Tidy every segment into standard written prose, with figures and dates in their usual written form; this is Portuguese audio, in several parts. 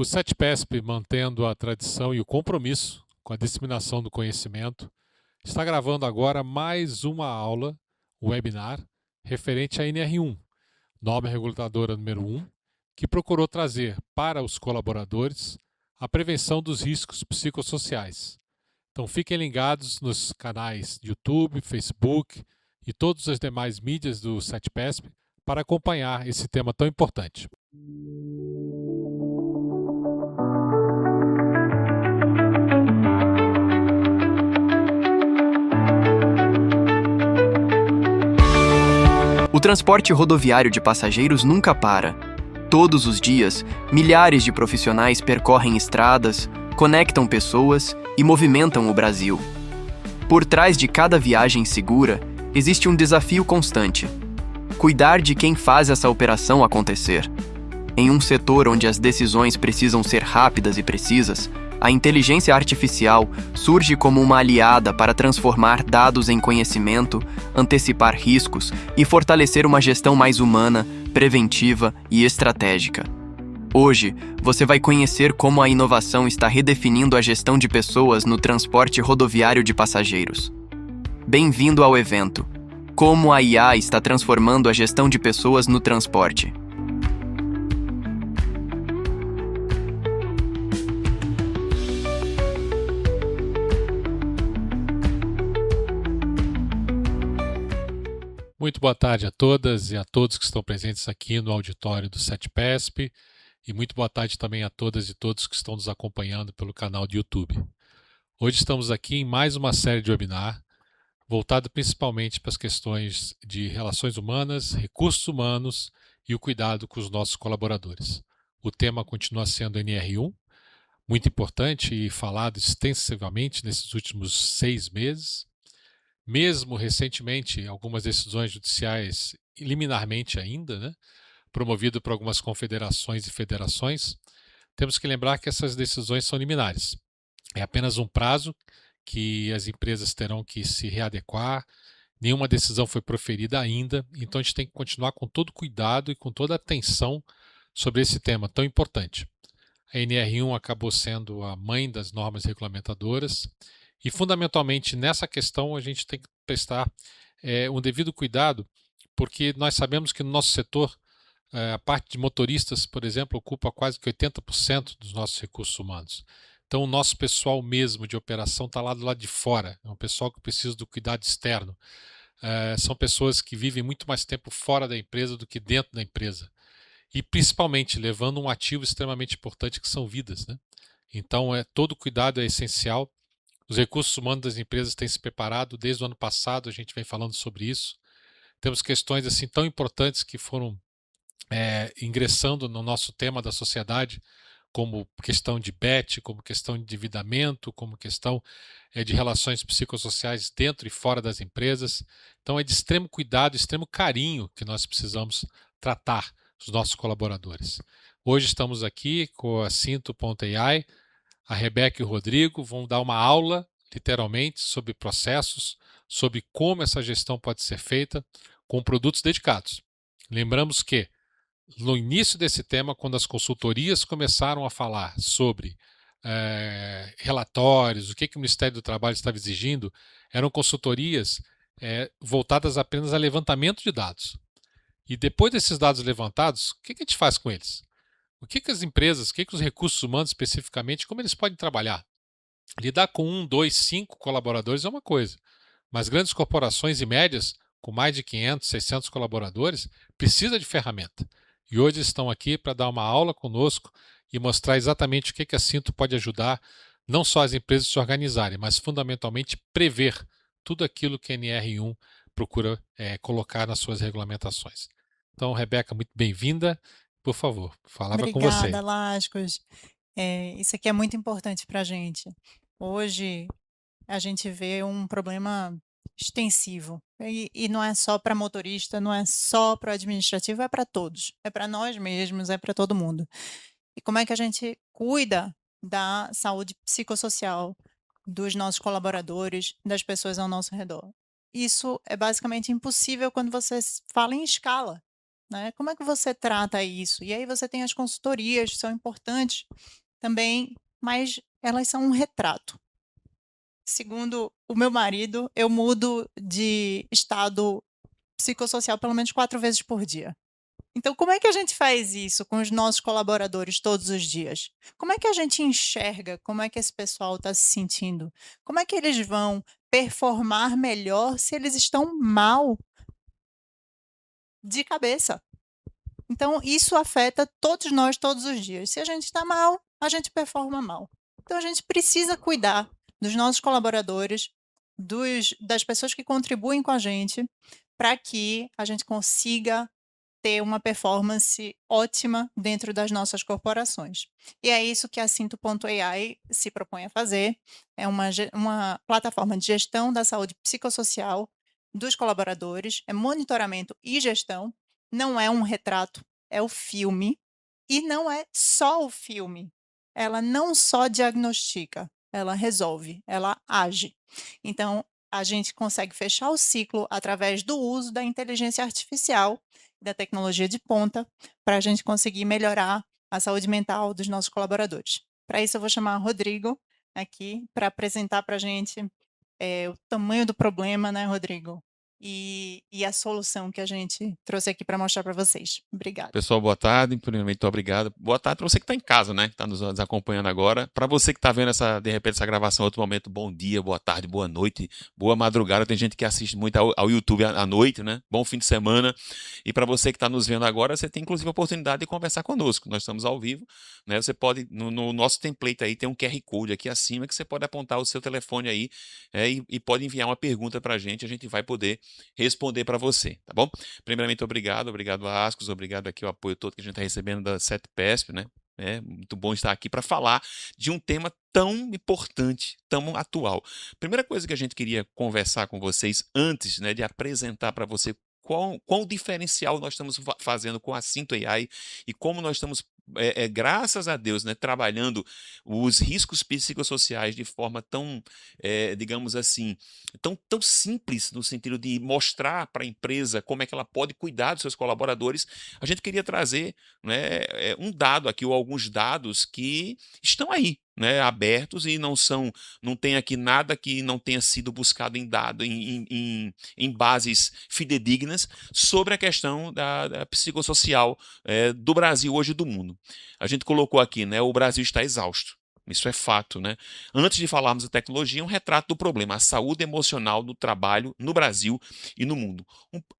O SETPESP, mantendo a tradição e o compromisso com a disseminação do conhecimento, está gravando agora mais uma aula, webinar, referente à NR1, norma reguladora número 1, que procurou trazer para os colaboradores a prevenção dos riscos psicossociais. Então fiquem ligados nos canais de YouTube, Facebook e todas as demais mídias do SETPESP para acompanhar esse tema tão importante. O transporte rodoviário de passageiros nunca para. Todos os dias, milhares de profissionais percorrem estradas, conectam pessoas e movimentam o Brasil. Por trás de cada viagem segura, existe um desafio constante: cuidar de quem faz essa operação acontecer. Em um setor onde as decisões precisam ser rápidas e precisas, a inteligência artificial surge como uma aliada para transformar dados em conhecimento, antecipar riscos e fortalecer uma gestão mais humana, preventiva e estratégica. Hoje, você vai conhecer como a inovação está redefinindo a gestão de pessoas no transporte rodoviário de passageiros. Bem-vindo ao evento. Como a IA está transformando a gestão de pessoas no transporte. Muito boa tarde a todas e a todos que estão presentes aqui no auditório do SETPESP e muito boa tarde também a todas e todos que estão nos acompanhando pelo canal do YouTube. Hoje estamos aqui em mais uma série de webinar voltado principalmente para as questões de relações humanas, recursos humanos e o cuidado com os nossos colaboradores. O tema continua sendo NR1, muito importante e falado extensivamente nesses últimos 6 meses. Mesmo recentemente, algumas decisões judiciais, liminarmente ainda, promovido por algumas confederações e federações, temos que lembrar que essas decisões são liminares. É apenas um prazo que as empresas terão que se readequar, nenhuma decisão foi proferida ainda, então a gente tem que continuar com todo cuidado e com toda atenção sobre esse tema tão importante. A NR1 acabou sendo a mãe das normas regulamentadoras e, fundamentalmente, nessa questão a gente tem que prestar um devido cuidado, porque nós sabemos que no nosso setor, a parte de motoristas, por exemplo, ocupa quase que 80% dos nossos recursos humanos. Então, o nosso pessoal mesmo de operação está lá do lado de fora, é um pessoal que precisa do cuidado externo. São pessoas que vivem muito mais tempo fora da empresa do que dentro da empresa. E, principalmente, levando um ativo extremamente importante que são vidas. Então, todo cuidado é essencial. Os recursos humanos das empresas têm se preparado, desde o ano passado a gente vem falando sobre isso. Temos questões assim tão importantes que foram ingressando no nosso tema da sociedade, como questão de BET, como questão de endividamento, como questão de relações psicossociais dentro e fora das empresas. Então é de extremo cuidado, extremo carinho que nós precisamos tratar os nossos colaboradores. Hoje estamos aqui com a Cinto.ai, a Rebeca e o Rodrigo vão dar uma aula, literalmente, sobre processos, sobre como essa gestão pode ser feita com produtos dedicados. Lembramos que, no início desse tema, quando as consultorias começaram a falar sobre relatórios, o que o Ministério do Trabalho estava exigindo, eram consultorias voltadas apenas a levantamento de dados. E depois desses dados levantados, o que a gente faz com eles? O que as empresas, o que os recursos humanos especificamente, como eles podem trabalhar? Lidar com 1, 2, 5 colaboradores é uma coisa, mas grandes corporações e médias, com mais de 500, 600 colaboradores, precisa de ferramenta. E hoje estão aqui para dar uma aula conosco e mostrar exatamente o que a Cinto pode ajudar, não só as empresas a se organizarem, mas fundamentalmente prever tudo aquilo que a NR1 procura colocar nas suas regulamentações. Então, Rebeca, muito bem-vinda. Por favor, falava com você. Obrigada, Lascos. Isso aqui é muito importante para a gente. Hoje, a gente vê um problema extensivo. E não é só para motorista, não é só para o administrativo, é para todos. É para nós mesmos, é para todo mundo. E como é que a gente cuida da saúde psicossocial dos nossos colaboradores, das pessoas ao nosso redor? Isso é basicamente impossível quando você fala em escala. né? Como é que você trata isso? E aí você tem as consultorias, que são importantes também, mas elas são um retrato. Segundo o meu marido, eu mudo de estado psicossocial pelo menos 4 vezes por dia. Então, como é que a gente faz isso com os nossos colaboradores todos os dias? Como é que a gente enxerga como é que esse pessoal está se sentindo? Como é que eles vão performar melhor se eles estão mal de cabeça? Então, isso afeta todos nós todos os dias. Se a gente está mal, a gente performa mal. Então, a gente precisa cuidar dos nossos colaboradores, das pessoas que contribuem com a gente, para que a gente consiga ter uma performance ótima dentro das nossas corporações. E é isso que a Cinto.ai se propõe a fazer. É uma plataforma de gestão da saúde psicossocial dos colaboradores, é monitoramento e gestão, não é um retrato, é o filme. E não é só o filme. Ela não só diagnostica, ela resolve, ela age. Então, a gente consegue fechar o ciclo através do uso da inteligência artificial, da tecnologia de ponta, para a gente conseguir melhorar a saúde mental dos nossos colaboradores. Para isso, eu vou chamar o Rodrigo aqui para apresentar para a gente o tamanho do problema, né, Rodrigo? E a solução que a gente trouxe aqui para mostrar para vocês. Obrigada. Pessoal, boa tarde. Primeiramente, muito obrigado. Boa tarde para você que está em casa, né? Que está nos acompanhando agora. Para você que está vendo de repente, essa gravação em outro momento, bom dia, boa tarde, boa noite, boa madrugada. Tem gente que assiste muito ao YouTube à noite, né? Bom fim de semana. E para você que está nos vendo agora, você tem inclusive a oportunidade de conversar conosco. Nós estamos ao vivo, né? Você pode, no nosso template aí, tem um QR Code aqui acima que você pode apontar o seu telefone aí e pode enviar uma pergunta para a gente vai poder responder para você, tá bom? Primeiramente, obrigado Ascos, obrigado aqui o apoio todo que a gente está recebendo da CETPESP, né? É muito bom estar aqui para falar de um tema tão importante, tão atual. Primeira coisa que a gente queria conversar com vocês antes, né, de apresentar para você qual diferencial nós estamos fazendo com a Cinto AI e como nós estamos, graças a Deus, né, trabalhando os riscos psicossociais de forma tão, digamos assim, tão simples, no sentido de mostrar para a empresa como é que ela pode cuidar dos seus colaboradores. A gente queria trazer, né, um dado aqui, ou alguns dados que estão aí, né, abertos e não tem aqui nada que não tenha sido buscado em dado, em bases fidedignas sobre a questão da psicossocial do Brasil hoje e do mundo. A gente colocou aqui, né, o Brasil está exausto. Isso é fato, né? Antes de falarmos da tecnologia, um retrato do problema, a saúde emocional do trabalho no Brasil e no mundo.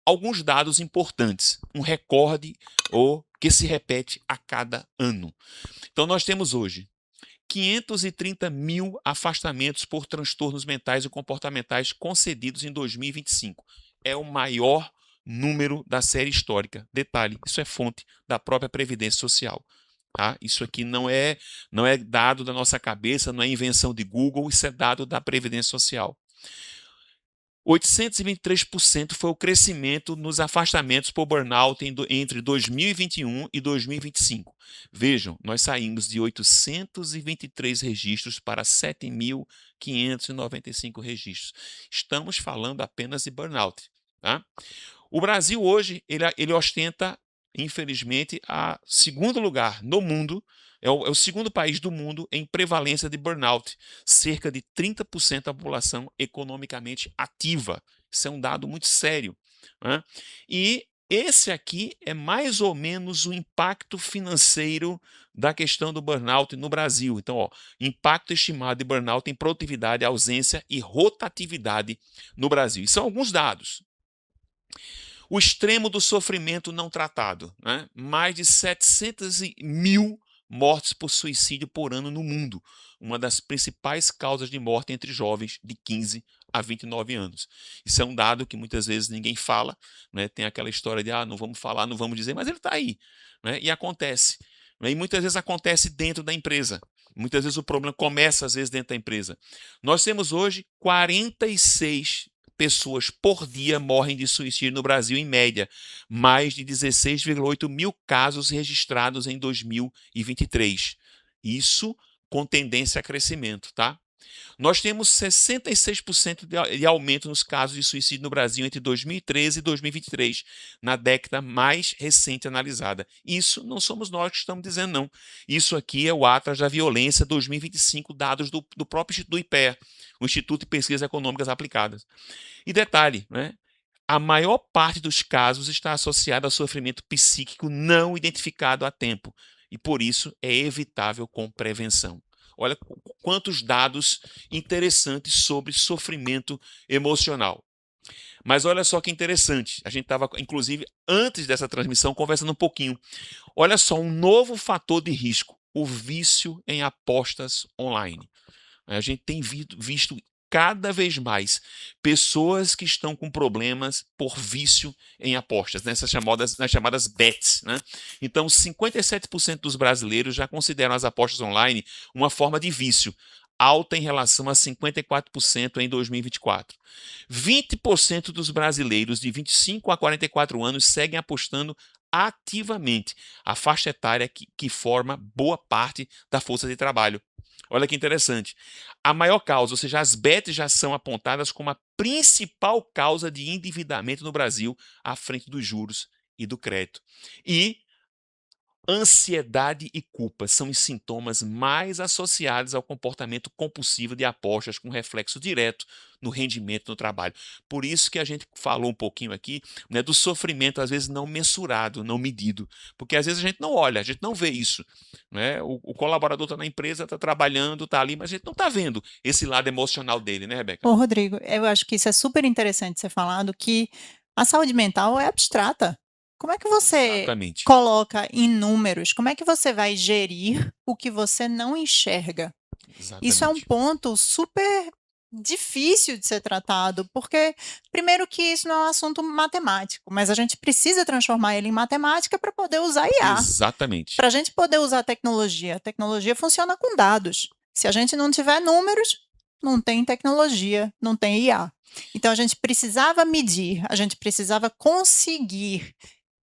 Alguns dados importantes, um recorde que se repete a cada ano. Então, nós temos hoje 530 mil afastamentos por transtornos mentais e comportamentais concedidos em 2025. É o maior número da série histórica. Detalhe, isso é fonte da própria Previdência Social. Tá? Isso aqui não é dado da nossa cabeça, não é invenção de Google, isso é dado da Previdência Social. 823% foi o crescimento nos afastamentos por burnout entre 2021 e 2025. Vejam, nós saímos de 823 registros para 7.595 registros. Estamos falando apenas de burnout. Tá? O Brasil hoje, ele ostenta, infelizmente, o segundo lugar no mundo, é o segundo país do mundo em prevalência de burnout, cerca de 30% da população economicamente ativa. Isso é um dado muito sério. Né? E esse aqui é mais ou menos o impacto financeiro da questão do burnout no Brasil. Então, impacto estimado de burnout em produtividade, ausência e rotatividade no Brasil. E são alguns dados. O extremo do sofrimento não tratado, né? Mais de 700 mil mortes por suicídio por ano no mundo, uma das principais causas de morte entre jovens de 15 a 29 anos. Isso é um dado que muitas vezes ninguém fala, né? Tem aquela história de não vamos falar, não vamos dizer, mas ele está aí, né? E acontece. Né? E muitas vezes acontece dentro da empresa. Muitas vezes o problema começa, às vezes, dentro da empresa. Nós temos hoje 46 pessoas por dia morrem de suicídio no Brasil, em média. Mais de 16,8 mil casos registrados em 2023. Isso com tendência a crescimento, tá? Nós temos 66% de aumento nos casos de suicídio no Brasil entre 2013 e 2023, na década mais recente analisada. Isso não somos nós que estamos dizendo, não. Isso aqui é o Atlas da Violência 2025, dados do próprio Instituto do IPEA, o Instituto de Pesquisas Econômicas Aplicadas. E detalhe, né? A maior parte dos casos está associada a sofrimento psíquico não identificado a tempo, e por isso é evitável com prevenção. Olha quantos dados interessantes sobre sofrimento emocional. Mas olha só que interessante, a gente estava, inclusive, antes dessa transmissão, conversando um pouquinho. Olha só, um novo fator de risco, o vício em apostas online. A gente tem visto cada vez mais pessoas que estão com problemas por vício em apostas, nas chamadas bets, né? Então, 57% dos brasileiros já consideram as apostas online uma forma de vício, alta em relação a 54% em 2024. 20% dos brasileiros de 25 a 44 anos seguem apostando ativamente, a faixa etária que forma boa parte da força de trabalho. Olha que interessante. A maior causa, ou seja, as bets já são apontadas como a principal causa de endividamento no Brasil, à frente dos juros e do crédito. E ansiedade e culpa são os sintomas mais associados ao comportamento compulsivo de apostas, com reflexo direto no rendimento no trabalho. Por isso que a gente falou um pouquinho aqui, né, do sofrimento, às vezes, não mensurado, não medido. Porque às vezes a gente não olha, a gente não vê isso. Né? O colaborador está na empresa, está trabalhando, está ali, mas a gente não está vendo esse lado emocional dele, né, Rebeca? Ô, Rodrigo, eu acho que isso é super interessante você falando que a saúde mental é abstrata. Como é que você Exatamente. coloca em números? Como é que você vai gerir o que você não enxerga? Isso é um Exatamente. ponto super difícil de ser tratado, porque, primeiro, que isso não é um assunto matemático, mas a gente precisa transformar ele em matemática para poder usar IA. Exatamente. Para a gente poder usar a tecnologia funciona com dados. Se a gente não tiver números, não tem tecnologia, não tem IA. Então, a gente precisava medir, a gente precisava conseguir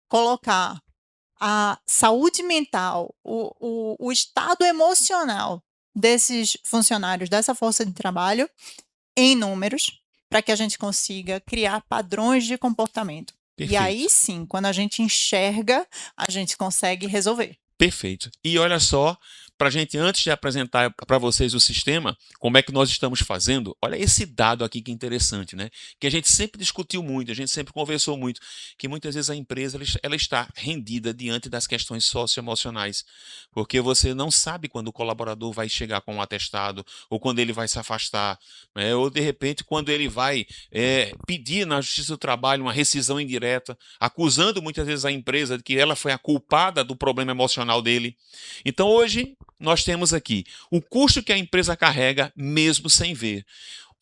colocar a saúde mental, o estado emocional desses funcionários, dessa força de trabalho, em números, para que a gente consiga criar padrões de comportamento. E aí Perfeito. sim, quando a gente enxerga, a gente consegue resolver. Perfeito. E olha só, para a gente, antes de apresentar para vocês o sistema, como é que nós estamos fazendo, olha esse dado aqui que é interessante, né? Que a gente sempre discutiu muito, a gente sempre conversou muito, que muitas vezes a empresa ela está rendida diante das questões socioemocionais, porque você não sabe quando o colaborador vai chegar com um atestado, ou quando ele vai se afastar, né? Ou de repente quando ele vai pedir na Justiça do Trabalho uma rescisão indireta, acusando muitas vezes a empresa de que ela foi a culpada do problema emocional dele. Então hoje nós temos aqui o custo que a empresa carrega mesmo sem ver.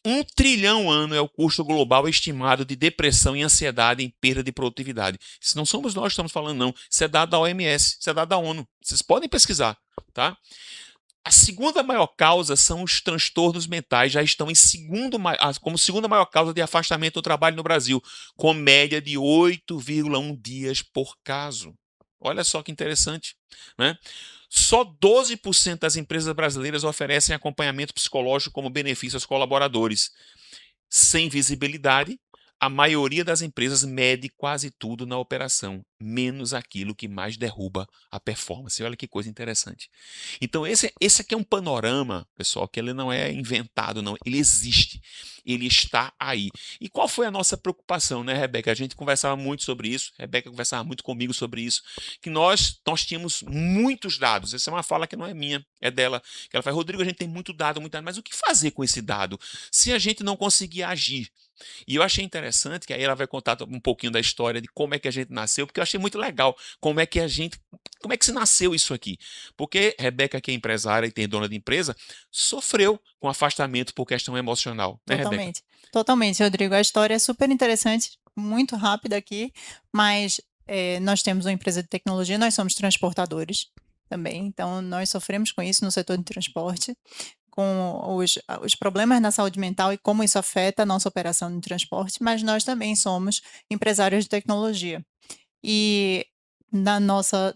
1 trilhão ano é o custo global estimado de depressão e ansiedade em perda de produtividade. Isso não somos nós que estamos falando, não. Isso é dado da OMS, isso é dado da ONU. Vocês podem pesquisar, tá? A segunda maior causa são os transtornos mentais, já estão como segunda maior causa de afastamento do trabalho no Brasil, com média de 8,1 dias por caso. Olha só que interessante, né? Só 12% das empresas brasileiras oferecem acompanhamento psicológico como benefício aos colaboradores. Sem visibilidade, a maioria das empresas mede quase tudo na operação, menos aquilo que mais derruba a performance. Olha que coisa interessante. Então, esse aqui é um panorama, pessoal, que ele não é inventado, não. Ele existe. Ele está aí. E qual foi a nossa preocupação, né, Rebeca? A gente conversava muito sobre isso, Rebeca conversava muito comigo sobre isso, que nós tínhamos muitos dados. Essa é uma fala que não é minha, é dela. Que ela fala, Rodrigo, a gente tem muito dado, mas o que fazer com esse dado se a gente não conseguir agir? E eu achei interessante que aí ela vai contar um pouquinho da história de como é que a gente nasceu, porque eu achei muito legal como é que se nasceu isso aqui. Porque Rebeca, que é empresária e tem dona de empresa, sofreu com afastamento por questão emocional, né, Rebeca? Totalmente. Totalmente, Rodrigo. A história é super interessante, muito rápida aqui, mas nós temos uma empresa de tecnologia, nós somos transportadores também, então nós sofremos com isso no setor de transporte, com os problemas na saúde mental e como isso afeta a nossa operação de transporte, mas nós também somos empresários de tecnologia. E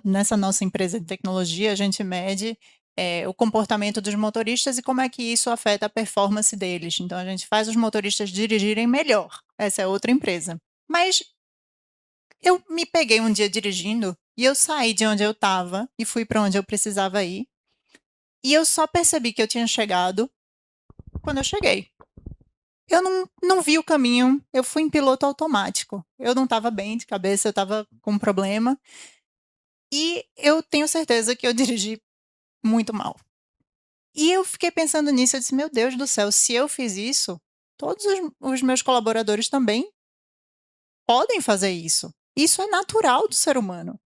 nessa nossa empresa de tecnologia, a gente mede o comportamento dos motoristas e como é que isso afeta a performance deles. Então, a gente faz os motoristas dirigirem melhor. Essa é outra empresa. Mas eu me peguei um dia dirigindo e eu saí de onde eu estava e fui para onde eu precisava ir. E eu só percebi que eu tinha chegado quando eu cheguei. Eu não vi o caminho, eu fui em piloto automático. Eu não estava bem de cabeça, eu estava com um problema. E eu tenho certeza que eu dirigi muito mal. E eu fiquei pensando nisso, eu disse: "Meu Deus do céu, se eu fiz isso, todos os meus colaboradores também podem fazer isso. Isso é natural do ser humano".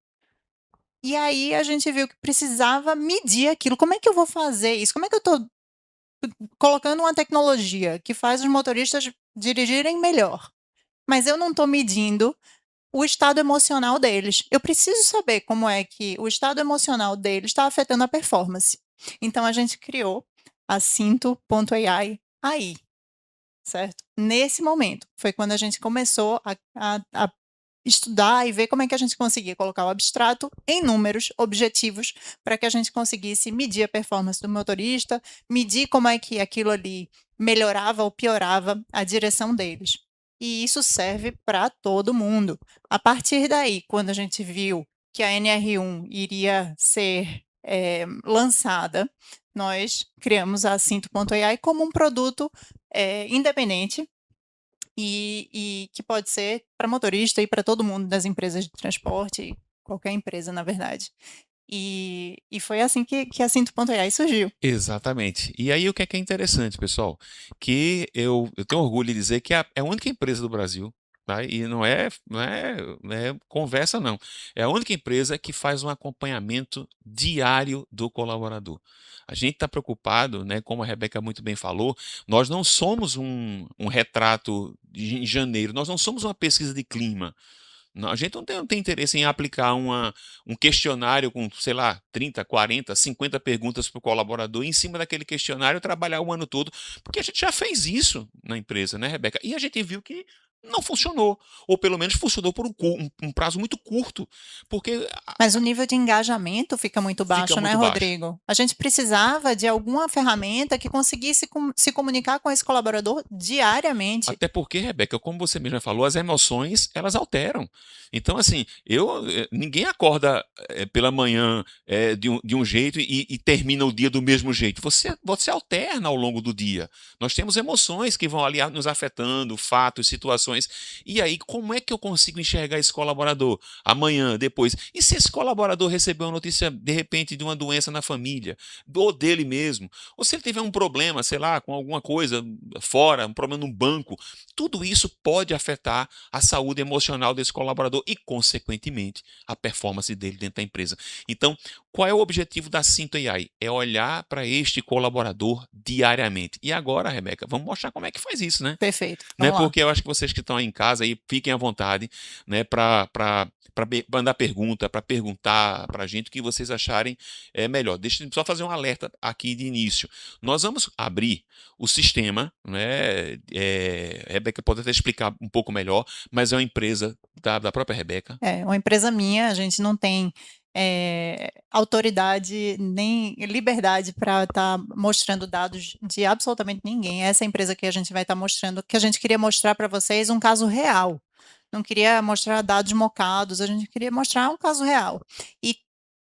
E aí a gente viu que precisava medir aquilo. Como é que eu vou fazer isso? Como é que eu estou colocando uma tecnologia que faz os motoristas dirigirem melhor, mas eu não estou medindo o estado emocional deles. Eu preciso saber como é que o estado emocional deles está afetando a performance. Então a gente criou a Cinto.ai aí, certo? Nesse momento, foi quando a gente começou a estudar e ver como é que a gente conseguia colocar o abstrato em números objetivos para que a gente conseguisse medir a performance do motorista, medir como é que aquilo ali melhorava ou piorava a direção deles. E isso serve para todo mundo. A partir daí, quando a gente viu que a NR1 iria ser lançada, nós criamos a Cinto.ai como um produto independente e que pode ser para motorista e para todo mundo das empresas de transporte, qualquer empresa, na verdade. E foi assim que a Cinto.ai surgiu. Exatamente. E aí o que é interessante, pessoal? Que eu tenho orgulho de dizer que é a única empresa do Brasil, tá? E não é conversa, não. É a única empresa que faz um acompanhamento diário do colaborador. A gente está preocupado, né? Como a Rebeca muito bem falou, nós não somos um retrato em janeiro, nós não somos uma pesquisa de clima. Não, a gente não tem interesse em aplicar um questionário com, sei lá, 30, 40, 50 perguntas para o colaborador e em cima daquele questionário trabalhar o ano todo, porque a gente já fez isso na empresa, né, Rebeca? E a gente viu que não funcionou, ou pelo menos funcionou por um prazo muito curto, porque Mas o nível de engajamento fica muito fica baixo, né, muito baixo. Rodrigo? A gente precisava de alguma ferramenta que conseguisse se comunicar com esse colaborador diariamente. Até porque, Rebeca, como você mesma falou, as emoções elas alteram. Então, assim, ninguém acorda pela manhã de um jeito e termina o dia do mesmo jeito. Você alterna ao longo do dia. Nós temos emoções que vão ali nos afetando, fatos, situações. E aí, como é que eu consigo enxergar esse colaborador amanhã, depois? E se esse colaborador receber uma notícia, de repente, de uma doença na família, ou dele mesmo, ou se ele tiver um problema, sei lá, com alguma coisa fora, um problema no banco, tudo isso pode afetar a saúde emocional desse colaborador e, consequentemente, a performance dele dentro da empresa. Então, qual é o objetivo da Cinto AI? É olhar para este colaborador diariamente. E agora, Rebeca, vamos mostrar como é que faz isso, né? Perfeito, Né? vamos lá. Porque eu acho que vocês que estão aí em casa aí, fiquem à vontade, né, para mandar pergunta, para perguntar para a gente o que vocês acharem melhor. Deixa eu só fazer um alerta aqui de início. Nós vamos abrir o sistema, né? Rebeca pode até explicar um pouco melhor, mas é uma empresa da própria Rebeca. É uma empresa minha, a gente não tem autoridade nem liberdade para estar mostrando dados de absolutamente ninguém. Essa empresa que a gente vai estar mostrando, que a gente queria mostrar para vocês um caso real. Não queria mostrar dados mocados, a gente queria mostrar um caso real. E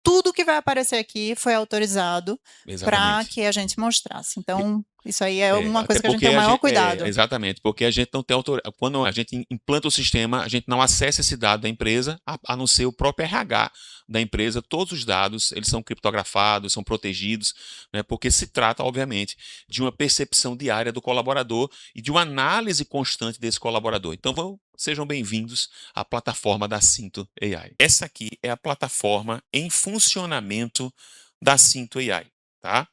tudo que vai aparecer aqui foi autorizado para Exatamente. que a gente mostrasse. Então, isso aí é uma Até coisa que a gente porque tem o maior cuidado. exatamente, porque a gente não tem autoridade. Quando a gente implanta o sistema, a gente não acessa esse dado da empresa, a não ser o próprio RH da empresa. Todos os dados, eles são criptografados, são protegidos, né, porque se trata, obviamente, de uma percepção diária do colaborador e de uma análise constante desse colaborador. Então, sejam bem-vindos à plataforma da Cinto AI. Essa aqui é a plataforma em funcionamento da Cinto AI, tá?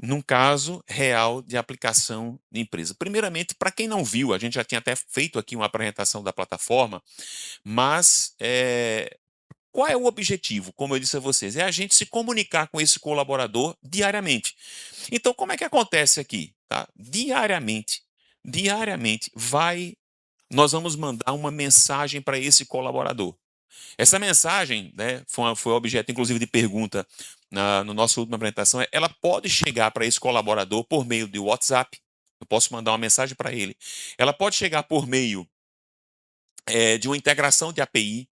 Num caso real de aplicação de empresa. Primeiramente, para quem não viu, a gente já tinha até feito aqui uma apresentação da plataforma, mas qual é o objetivo? Como eu disse a vocês, é a gente se comunicar com esse colaborador diariamente. Então, como é que acontece aqui? Tá? Diariamente, nós vamos mandar uma mensagem para esse colaborador. Essa mensagem, né, foi objeto, inclusive, de pergunta no nossa última apresentação, ela pode chegar para esse colaborador por meio do WhatsApp. Eu posso mandar uma mensagem para ele. Ela pode chegar por meio de uma integração de API.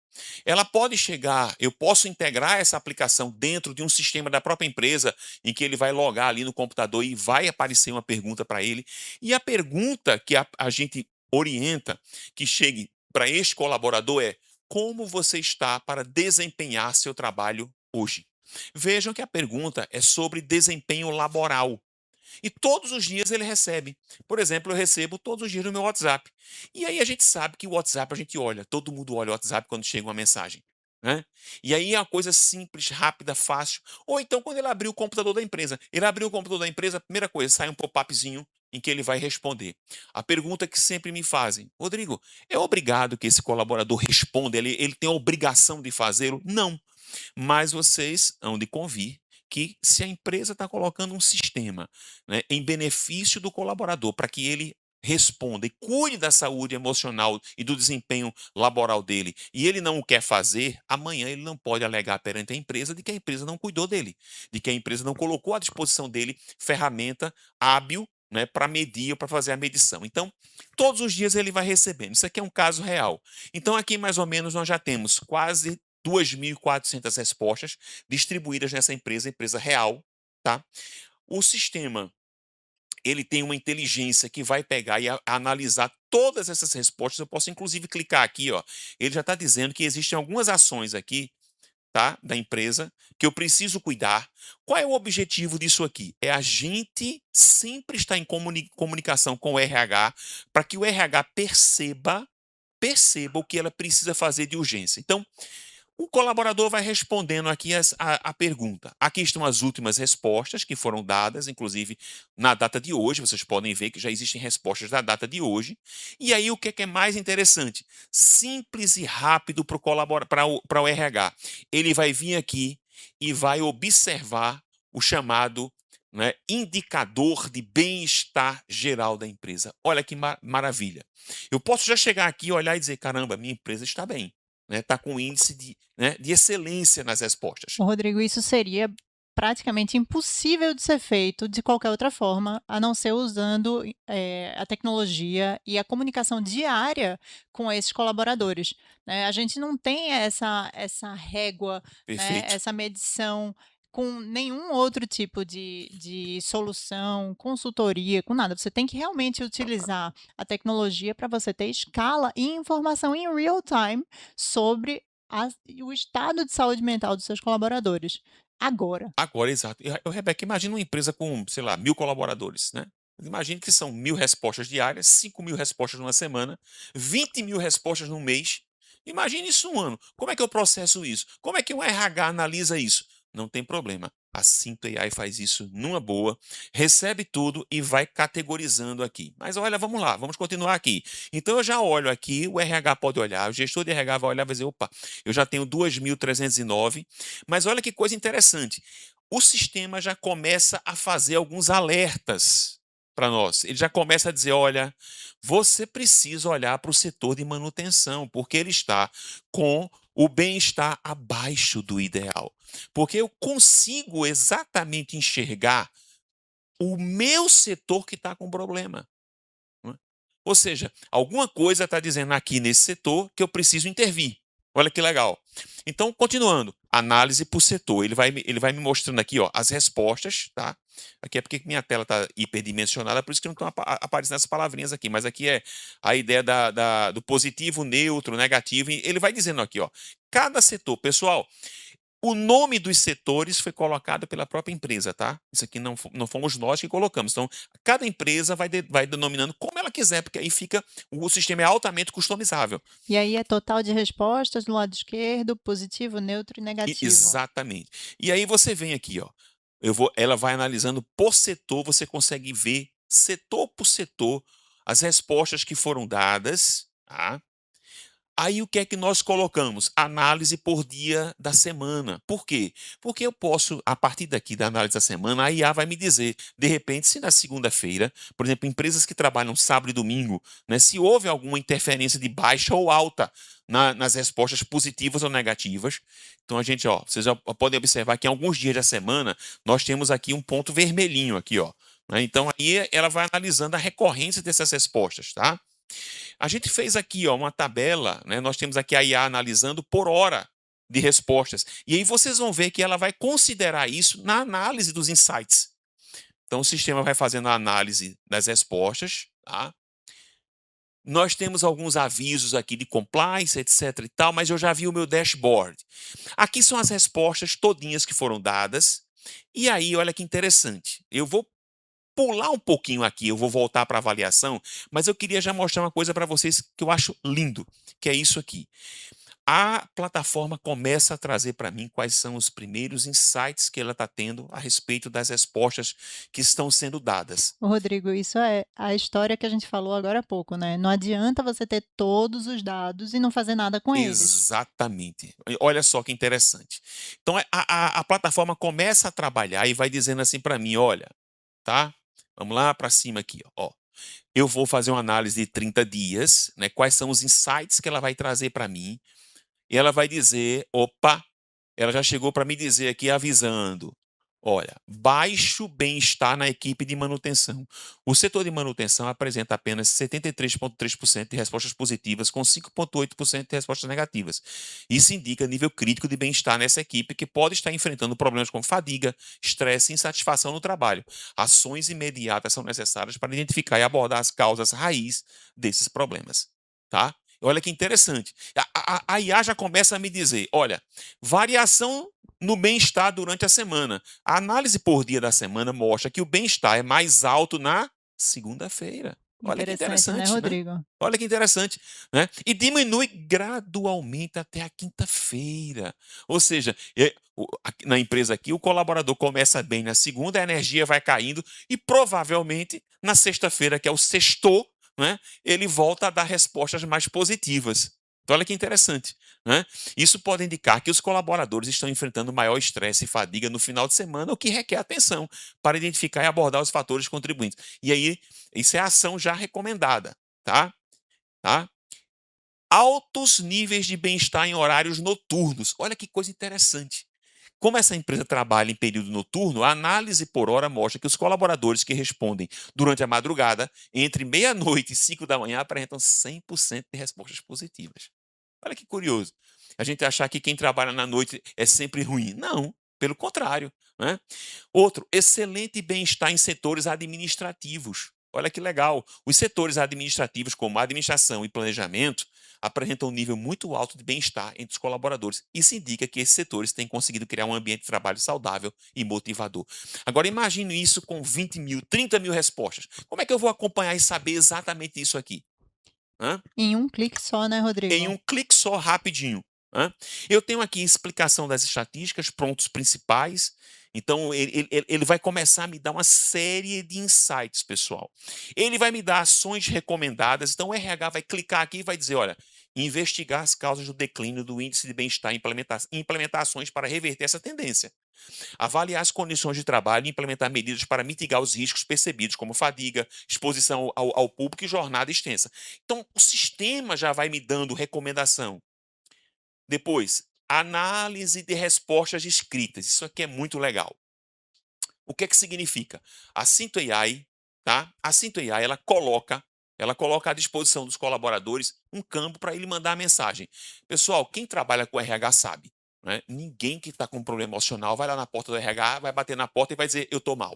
Ela pode chegar, eu posso integrar essa aplicação dentro de um sistema da própria empresa, em que ele vai logar ali no computador e vai aparecer uma pergunta para ele. E a pergunta que a gente orienta que chegue para este colaborador é: como você está para desempenhar seu trabalho hoje? Vejam que a pergunta é sobre desempenho laboral. E todos os dias ele recebe. Por exemplo, eu recebo todos os dias no meu WhatsApp. E aí a gente sabe que o WhatsApp a gente olha. Todo mundo olha o WhatsApp quando chega uma mensagem. Né? E aí é uma coisa simples, rápida, fácil. Ou então, quando ele abrir o computador da empresa. Ele abriu o computador da empresa, a primeira coisa, sai um pop-upzinho em que ele vai responder. A pergunta que sempre me fazem: Rodrigo, é obrigado que esse colaborador responda? Ele tem a obrigação de fazê-lo? Não. Mas vocês hão de convir que, se a empresa está colocando um sistema, né, em benefício do colaborador, para que ele responda e cuide da saúde emocional e do desempenho laboral dele, e ele não o quer fazer, amanhã ele não pode alegar perante a empresa de que a empresa não cuidou dele, de que a empresa não colocou à disposição dele ferramenta hábil, né, para medir ou para fazer a medição. Então, todos os dias ele vai recebendo. Isso aqui é um caso real. Então, aqui mais ou menos nós já temos quase 2.400 respostas distribuídas nessa empresa real, tá? O sistema, ele tem uma inteligência que vai pegar e analisar todas essas respostas. Eu posso inclusive clicar aqui, ó. Ele já está dizendo que existem algumas ações aqui, tá, da empresa, que eu preciso cuidar. Qual é o objetivo disso aqui? É a gente sempre estar em comunicação com o RH, para que o RH perceba o que ela precisa fazer de urgência. Então, o colaborador vai respondendo aqui a pergunta. Aqui estão as últimas respostas que foram dadas, inclusive na data de hoje. Vocês podem ver que já existem respostas da data de hoje. E aí, o que é mais interessante? Simples e rápido para o RH. Ele vai vir aqui e vai observar o chamado, né, indicador de bem-estar geral da empresa. Olha que maravilha. Eu posso já chegar aqui, olhar e dizer: caramba, minha empresa está bem. Está com índice de excelência nas respostas. Ô, Rodrigo, isso seria praticamente impossível de ser feito de qualquer outra forma, a não ser usando a tecnologia e a comunicação diária com esses colaboradores, né? A gente não tem essa régua, né, Perfeito. essa medição com nenhum outro tipo de solução, consultoria, com nada. Você tem que realmente utilizar a tecnologia para você ter escala e informação em real time sobre o estado de saúde mental dos seus colaboradores. Agora. Agora, exato. Rebeca, imagina uma empresa com, sei lá, 1.000 colaboradores, né? Imagine que são 1.000 respostas diárias, 5.000 respostas numa semana, 20.000 respostas num mês. Imagine isso num ano. Como é que eu processo isso? Como é que o RH analisa isso? Não tem problema. A Cinto AI faz isso numa boa, recebe tudo e vai categorizando aqui. Mas olha, vamos lá, vamos continuar aqui. Então eu já olho aqui, o RH pode olhar, o gestor de RH vai olhar e vai dizer: opa, eu já tenho 2.309, mas olha que coisa interessante. O sistema já começa a fazer alguns alertas para nós. Ele já começa a dizer: olha, você precisa olhar para o setor de manutenção, porque ele está com o bem-estar abaixo do ideal. Porque eu consigo exatamente enxergar o meu setor que está com problema. Não é? Ou seja, alguma coisa está dizendo aqui nesse setor que eu preciso intervir. Olha que legal. Então, continuando, análise por setor. Ele vai me mostrando aqui, ó, as respostas, tá? Aqui é porque minha tela está hiperdimensionada, por isso que não estão aparecendo essas palavrinhas aqui. Mas aqui é a ideia do positivo, neutro, negativo. E ele vai dizendo aqui, ó, cada setor. Pessoal, o nome dos setores foi colocado pela própria empresa, tá? Isso aqui não fomos nós que colocamos. Então, cada empresa vai denominando como ela quiser, porque aí o sistema é altamente customizável. E aí é total de respostas no lado esquerdo, positivo, neutro e negativo. Exatamente. E aí você vem aqui, ó. Ela vai analisando por setor, você consegue ver setor por setor as respostas que foram dadas, tá? Aí o que é que nós colocamos? Análise por dia da semana. Por quê? Porque eu posso, a partir daqui da análise da semana, a IA vai me dizer, de repente, se na segunda-feira, por exemplo, empresas que trabalham sábado e domingo, né, se houve alguma interferência de baixa ou alta nas respostas positivas ou negativas. Então a gente, ó, vocês já podem observar que em alguns dias da semana nós temos aqui um ponto vermelhinho aqui, ó. Né? Então aí ela vai analisando a recorrência dessas respostas, tá? A gente fez aqui, ó, uma tabela, né? Nós temos aqui a IA analisando por hora de respostas. E aí vocês vão ver que ela vai considerar isso na análise dos insights. Então o sistema vai fazendo a análise das respostas, tá? Nós temos alguns avisos aqui de compliance, etc e tal, mas eu já vi o meu dashboard. Aqui são as respostas todinhas que foram dadas. E aí, olha que interessante. Eu vou pular um pouquinho aqui, eu vou voltar para a avaliação, mas eu queria já mostrar uma coisa para vocês que eu acho lindo, que é isso aqui. A plataforma começa a trazer para mim quais são os primeiros insights que ela está tendo a respeito das respostas que estão sendo dadas. Ô, Rodrigo, isso é a história que a gente falou agora há pouco, né? Não adianta você ter todos os dados e não fazer nada com eles. Exatamente. Olha só que interessante. Então, a plataforma começa a trabalhar e vai dizendo assim para mim, olha, tá? Vamos lá para cima aqui, ó. Eu vou fazer uma análise de 30 dias, né? Quais são os insights que ela vai trazer para mim? E ela vai dizer, opa, ela já chegou para me dizer aqui avisando, olha, baixo bem-estar na equipe de manutenção. O setor de manutenção apresenta apenas 73,3% de respostas positivas, com 5,8% de respostas negativas. Isso indica nível crítico de bem-estar nessa equipe, que pode estar enfrentando problemas como fadiga, estresse e insatisfação no trabalho. Ações imediatas são necessárias para identificar e abordar as causas raiz desses problemas. Tá? Olha que interessante. A IA já começa a me dizer, olha, variação no bem-estar durante a semana. A análise por dia da semana mostra que o bem-estar é mais alto na segunda-feira. Olha que Interessante, né, interessante, né? Rodrigo? Olha que interessante, né? E diminui gradualmente até a quinta-feira. Ou seja, na empresa aqui, o colaborador começa bem na segunda, a energia vai caindo e provavelmente na sexta-feira, que é o sextou, né, ele volta a dar respostas mais positivas. Então, olha que interessante. Né? Isso pode indicar que os colaboradores estão enfrentando maior estresse e fadiga no final de semana, o que requer atenção para identificar e abordar os fatores contribuintes. E aí, isso é a ação já recomendada. Tá? Altos níveis de bem-estar em horários noturnos. Olha que coisa interessante. Como essa empresa trabalha em período noturno, a análise por hora mostra que os colaboradores que respondem durante a madrugada, entre meia-noite e 5 da manhã, apresentam 100% de respostas positivas. Olha que curioso. A gente achar que quem trabalha na noite é sempre ruim. Não, pelo contrário. Né? Outro, excelente bem-estar em setores administrativos. Olha que legal. Os setores administrativos, como administração e planejamento, apresentam um nível muito alto de bem-estar entre os colaboradores. Isso indica que esses setores têm conseguido criar um ambiente de trabalho saudável e motivador. Agora, imagine isso com 20 mil, 30 mil respostas. Como é que eu vou acompanhar e saber exatamente isso aqui? Hã? Em um clique só, né, Rodrigo? Em um clique só, rapidinho. Hã? Eu tenho aqui explicação das estatísticas, pontos principais. Então, ele vai começar a me dar uma série de insights, pessoal. Ele vai me dar ações recomendadas. Então, o RH vai clicar aqui e vai dizer, olha, investigar as causas do declínio do índice de bem-estar e implementar ações para reverter essa tendência. Avaliar as condições de trabalho e implementar medidas para mitigar os riscos percebidos, como fadiga, exposição ao público e jornada extensa. Então, o sistema já vai me dando recomendação. Depois, análise de respostas escritas. Isso aqui é muito legal. O que é que significa? A Cinto AI, tá? A Cinto AI, ela coloca à disposição dos colaboradores um campo para ele mandar a mensagem. Pessoal, quem trabalha com RH sabe. Né? Ninguém que está com problema emocional vai lá na porta do RH, vai bater na porta e vai dizer, eu estou mal.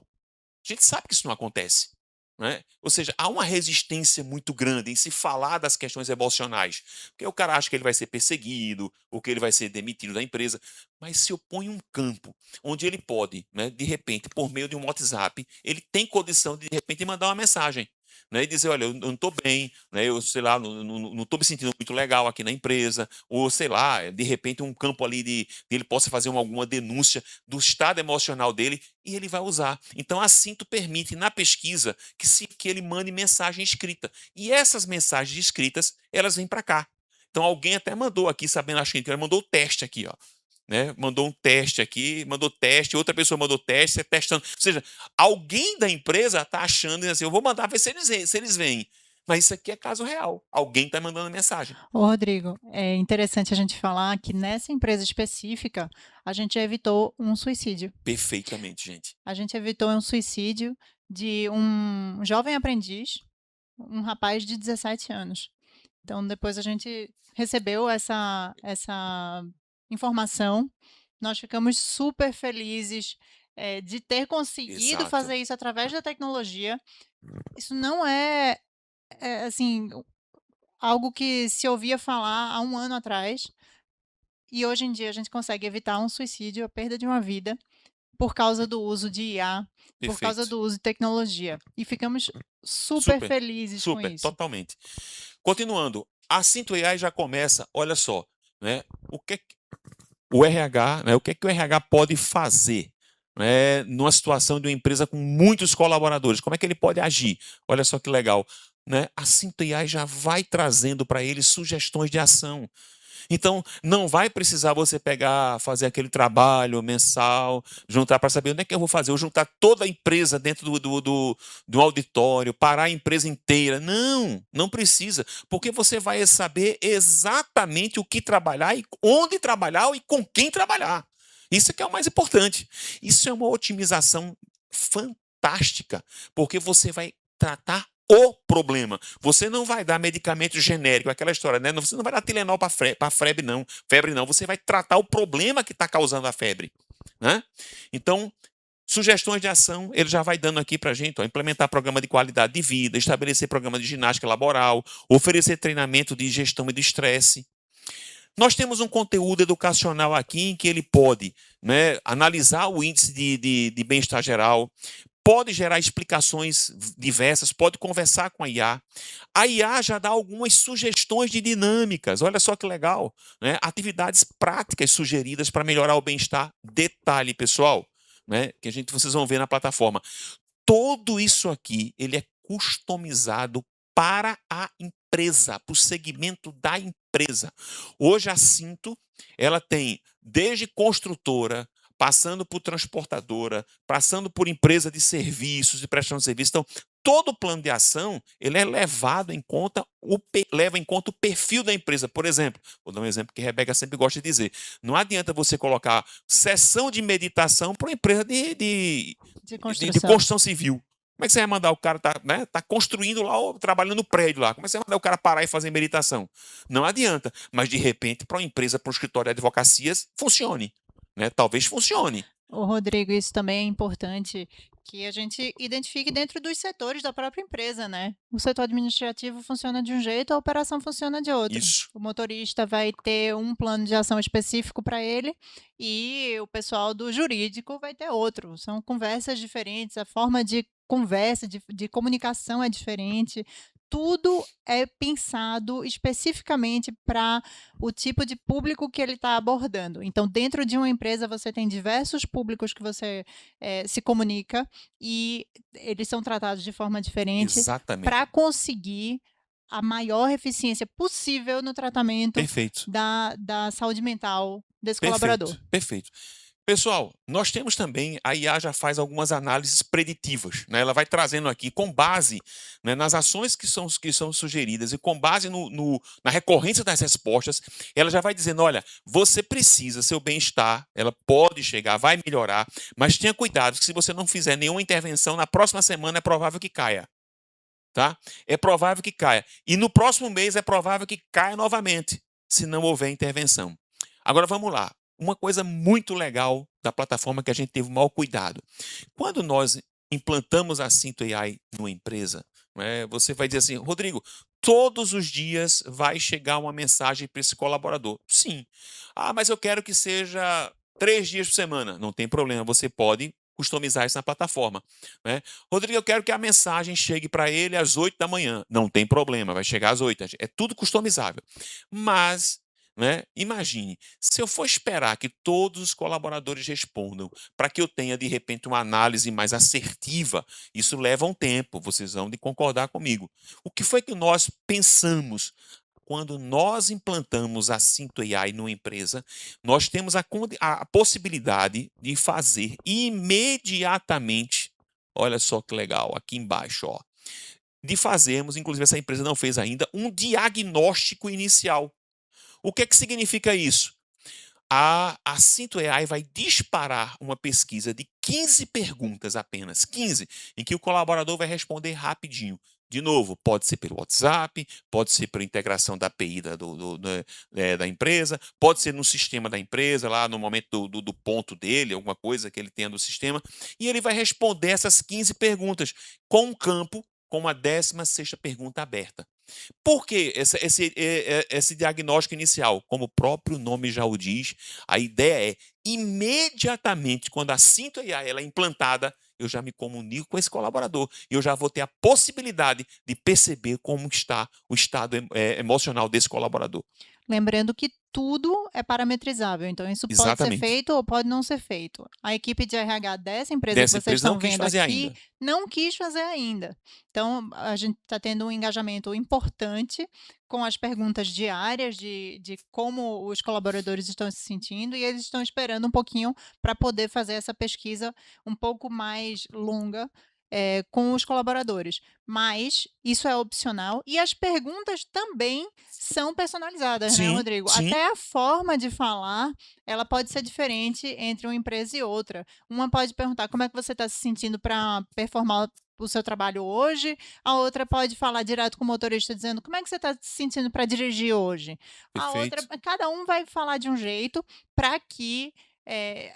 A gente sabe que isso não acontece. Né? Ou seja, há uma resistência muito grande em se falar das questões emocionais. Porque o cara acha que ele vai ser perseguido, ou que ele vai ser demitido da empresa. Mas se eu ponho um campo onde ele pode, né, de repente, por meio de um WhatsApp, ele tem condição de repente, mandar uma mensagem. Né, e dizer, olha, eu não estou bem, né, eu sei lá, não estou me sentindo muito legal aqui na empresa, ou sei lá, de repente um campo ali de ele possa fazer alguma denúncia do estado emocional dele e ele vai usar. Então a Cinto permite na pesquisa que ele mande mensagem escrita. E essas mensagens escritas, elas vêm para cá. Então alguém até mandou aqui, sabendo, acho que ele mandou o teste aqui, ó. Né? Mandou um teste aqui, mandou teste, outra pessoa mandou teste, você testando. Ou seja, alguém da empresa está achando assim, eu vou mandar ver se eles vêm. Mas isso aqui é caso real. Alguém está mandando mensagem. Ô, Rodrigo, é interessante a gente falar que nessa empresa específica, a gente evitou um suicídio. Perfeitamente, gente. A gente evitou um suicídio de um jovem aprendiz, um rapaz de 17 anos. Então, depois a gente recebeu essa informação, nós ficamos super felizes, de ter conseguido Exato. fazer isso através da tecnologia. Isso não é, assim, algo que se ouvia falar há um ano atrás, e hoje em dia a gente consegue evitar um suicídio, a perda de uma vida, por causa do uso de IA, por causa Perfeito. do uso de tecnologia. E ficamos super felizes com Super, isso. totalmente. Continuando, a Cinto AI já começa, olha só, né? O que o RH, né? O que o RH pode fazer, né? Numa situação de uma empresa com muitos colaboradores? Como é que ele pode agir? Olha só que legal, né? A Cinto AI já vai trazendo para ele sugestões de ação. Então, não vai precisar você pegar, fazer aquele trabalho mensal, juntar para saber onde é que eu vou fazer. Eu juntar toda a empresa dentro do auditório, parar a empresa inteira. Não, não precisa, porque você vai saber exatamente o que trabalhar, e onde trabalhar e com quem trabalhar. Isso que é o mais importante. Isso é uma otimização fantástica, porque você vai tratar o problema. Você não vai dar medicamento genérico, aquela história, né? Você não vai dar Tilenol para febre, não. Febre, não. Você vai tratar o problema que está causando a febre. Né? Então, sugestões de ação, ele já vai dando aqui para a gente, ó, implementar programa de qualidade de vida, estabelecer programa de ginástica laboral, oferecer treinamento de gestão e de estresse. Nós temos um conteúdo educacional aqui em que ele pode, né, analisar o índice de bem-estar geral, pode gerar explicações diversas, pode conversar com a IA. A IA já dá algumas sugestões de dinâmicas. Olha só que legal, né? Atividades práticas sugeridas para melhorar o bem-estar. Detalhe, pessoal, né? Que vocês vão ver na plataforma. Tudo isso aqui, ele é customizado para a empresa, para o segmento da empresa. Hoje a Cinto, ela tem desde construtora, passando por transportadora, passando por empresa de serviços, de prestação de serviços. Então, todo o plano de ação, ele é levado em conta, leva em conta o perfil da empresa. Por exemplo, vou dar um exemplo que a Rebeca sempre gosta de dizer. Não adianta você colocar sessão de meditação para uma empresa de construção civil. Como é que você vai mandar o cara tá construindo lá, ou trabalhando no prédio lá? Como é que você vai mandar o cara parar e fazer meditação? Não adianta. Mas, de repente, para uma empresa, para um escritório de advocacias, funcione. Né? Talvez funcione. Ô, Rodrigo, isso também é importante que a gente identifique dentro dos setores da própria empresa, né? O setor administrativo funciona de um jeito, a operação funciona de outro. Isso. O motorista vai ter um plano de ação específico para ele e o pessoal do jurídico vai ter outro. São conversas diferentes, a forma de conversa, de comunicação é diferente. Tudo é pensado especificamente para o tipo de público que ele está abordando. Então, dentro de uma empresa, você tem diversos públicos que você se comunica e eles são tratados de forma diferente para conseguir a maior eficiência possível no tratamento da saúde mental desse colaborador. Perfeito. Pessoal, nós temos também, a IA já faz algumas análises preditivas, né? Ela vai trazendo aqui, com base, né, nas ações que são sugeridas e com base na recorrência das respostas, ela já vai dizendo, olha, você precisa, seu bem-estar, ela pode chegar, vai melhorar, mas tenha cuidado que se você não fizer nenhuma intervenção, na próxima semana é provável que caia. Tá? É provável que caia. E no próximo mês é provável que caia novamente, se não houver intervenção. Agora vamos lá. Uma coisa muito legal da plataforma que a gente teve o maior cuidado. Quando nós implantamos a Cinto AI numa empresa, né, você vai dizer assim, Rodrigo, todos os dias vai chegar uma mensagem para esse colaborador. Sim. Ah, mas eu quero que seja 3 dias por semana. Não tem problema, você pode customizar isso na plataforma. Né? Rodrigo, eu quero que a mensagem chegue para ele às 8 da manhã. Não tem problema, vai chegar às 8. É tudo customizável. Mas, né, imagine, se eu for esperar que todos os colaboradores respondam para que eu tenha, de repente, uma análise mais assertiva, isso leva um tempo, vocês vão de concordar comigo. O que foi que nós pensamos quando nós implantamos a Cinto AI numa empresa, nós temos a possibilidade de fazer imediatamente, olha só que legal, aqui embaixo, ó, de fazermos, inclusive essa empresa não fez ainda, um diagnóstico inicial. O que é que significa isso? A Cinto AI vai disparar uma pesquisa de 15 perguntas apenas, 15, em que o colaborador vai responder rapidinho. De novo, pode ser pelo WhatsApp, pode ser pela integração da API da empresa, pode ser no sistema da empresa, lá no momento do ponto dele, alguma coisa que ele tenha no sistema, e ele vai responder essas 15 perguntas com um campo com uma 16ª pergunta aberta. Por que esse diagnóstico inicial? Como o próprio nome já o diz, a ideia é, imediatamente, quando a Cinto AI ela é implantada, eu já me comunico com esse colaborador e eu já vou ter a possibilidade de perceber como está o estado emocional desse colaborador. Lembrando que tudo é parametrizável, então isso pode ser Exatamente. feito ou pode não ser feito. A equipe de RH dessa empresa que Dessa vocês empresa não estão quis vendo fazer aqui ainda. não quis fazer ainda. Então, a gente está tendo um engajamento importante com as perguntas diárias de como os colaboradores estão se sentindo e eles estão esperando um pouquinho para poder fazer essa pesquisa um pouco mais longa com os colaboradores. Mas isso é opcional e as perguntas também são personalizadas, né, Sim, Rodrigo? sim. Até a forma de falar, ela pode ser diferente entre uma empresa e outra. Uma pode perguntar como é que você está se sentindo para performar o seu trabalho hoje, a outra pode falar direto com o motorista dizendo como é que você está se sentindo para dirigir hoje. A outra, Perfeito. cada um vai falar de um jeito para que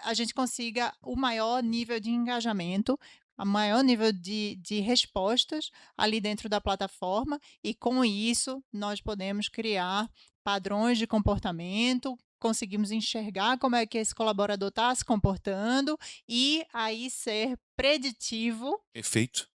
a gente consiga o maior nível de engajamento, o maior nível de respostas ali dentro da plataforma, e com isso nós podemos criar padrões de comportamento, conseguimos enxergar como é que esse colaborador está se comportando e aí ser preditivo Perfeito.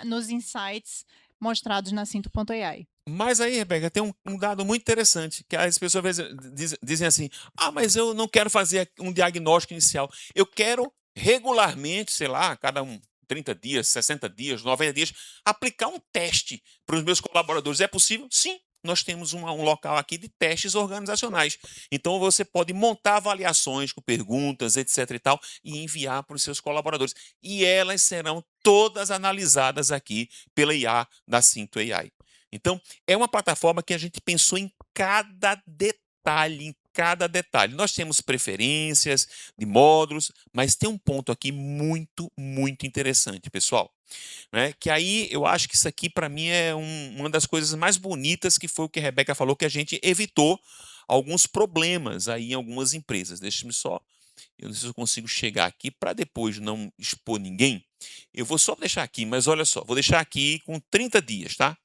nos insights mostrados na Cinto.ai. Mas aí, Rebeca, tem um dado muito interessante, que as pessoas às vezes dizem assim, mas eu não quero fazer um diagnóstico inicial, eu quero regularmente, sei lá, cada 30 dias, 60 dias, 90 dias, aplicar um teste para os meus colaboradores. É possível? Sim. Nós temos um local aqui de testes organizacionais. Então, você pode montar avaliações com perguntas, etc. e tal, e enviar para os seus colaboradores. E elas serão todas analisadas aqui pela IA da Cinto AI. Então, é uma plataforma que a gente pensou em cada detalhe, Nós temos preferências de módulos, mas tem um ponto aqui muito, muito interessante, pessoal. Né? Que aí eu acho que isso aqui, para mim, é uma das coisas mais bonitas, que foi o que a Rebeca falou, que a gente evitou alguns problemas aí em algumas empresas. Deixa-me só, eu não sei se eu consigo chegar aqui para depois não expor ninguém. Eu vou só deixar aqui, mas olha só, vou deixar aqui com 30 dias, tá?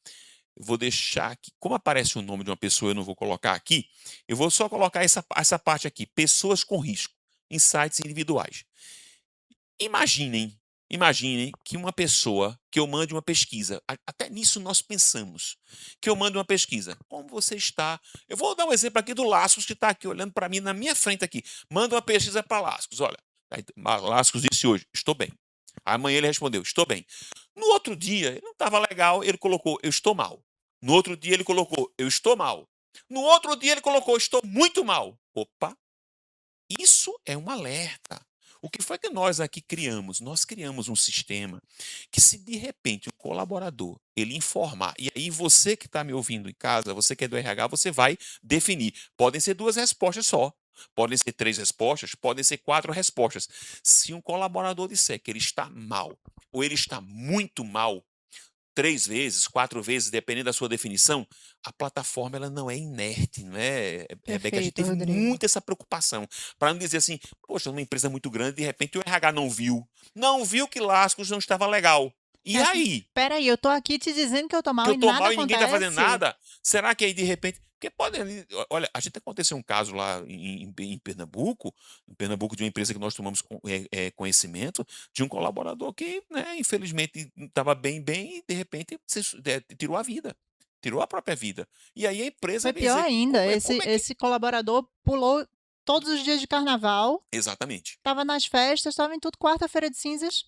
Eu vou deixar aqui, como aparece o nome de uma pessoa, eu não vou colocar aqui, eu vou só colocar essa parte aqui, pessoas com risco, insights individuais. Imaginem que uma pessoa, que eu mande uma pesquisa, até nisso nós pensamos, que eu mande uma pesquisa, como você está? Eu vou dar um exemplo aqui do Lascos, que está aqui olhando para mim, na minha frente aqui, manda uma pesquisa para Lascos, olha, Lascos disse hoje, estou bem. Amanhã ele respondeu, estou bem. No outro dia, ele não estava legal, ele colocou, eu estou mal. No outro dia ele colocou, eu estou mal. No outro dia ele colocou, estou muito mal. Opa, isso é um alerta. O que foi que nós aqui criamos? Nós criamos um sistema que, se de repente o colaborador ele informar, e aí você que está me ouvindo em casa, você que é do RH, você vai definir. Podem ser 2 respostas só, podem ser 3 respostas, podem ser 4 respostas. Se um colaborador disser que ele está mal ou ele está muito mal, 3 vezes, 4 vezes, dependendo da sua definição, a plataforma ela não é inerte, não é, Rebeca? A gente Perfeito, teve Rodrigo. muito essa preocupação, para não dizer assim, poxa, uma empresa muito grande, de repente o RH não viu que Lascos não estava legal. E aí? Espera aí, eu tô aqui te dizendo que eu tô mal Que eu e tô nada mal e ninguém tá fazendo acontece. nada? Será que aí de repente. Porque pode. Olha, a gente aconteceu um caso lá em Pernambuco, de uma empresa que nós tomamos conhecimento, de um colaborador que, né, infelizmente, estava bem, e de repente tirou a vida. Tirou a própria vida. E aí a empresa Foi veio pior dizer, ainda, como é que. esse colaborador pulou todos os dias de carnaval, Exatamente. estava nas festas, estava em tudo, quarta-feira de cinzas,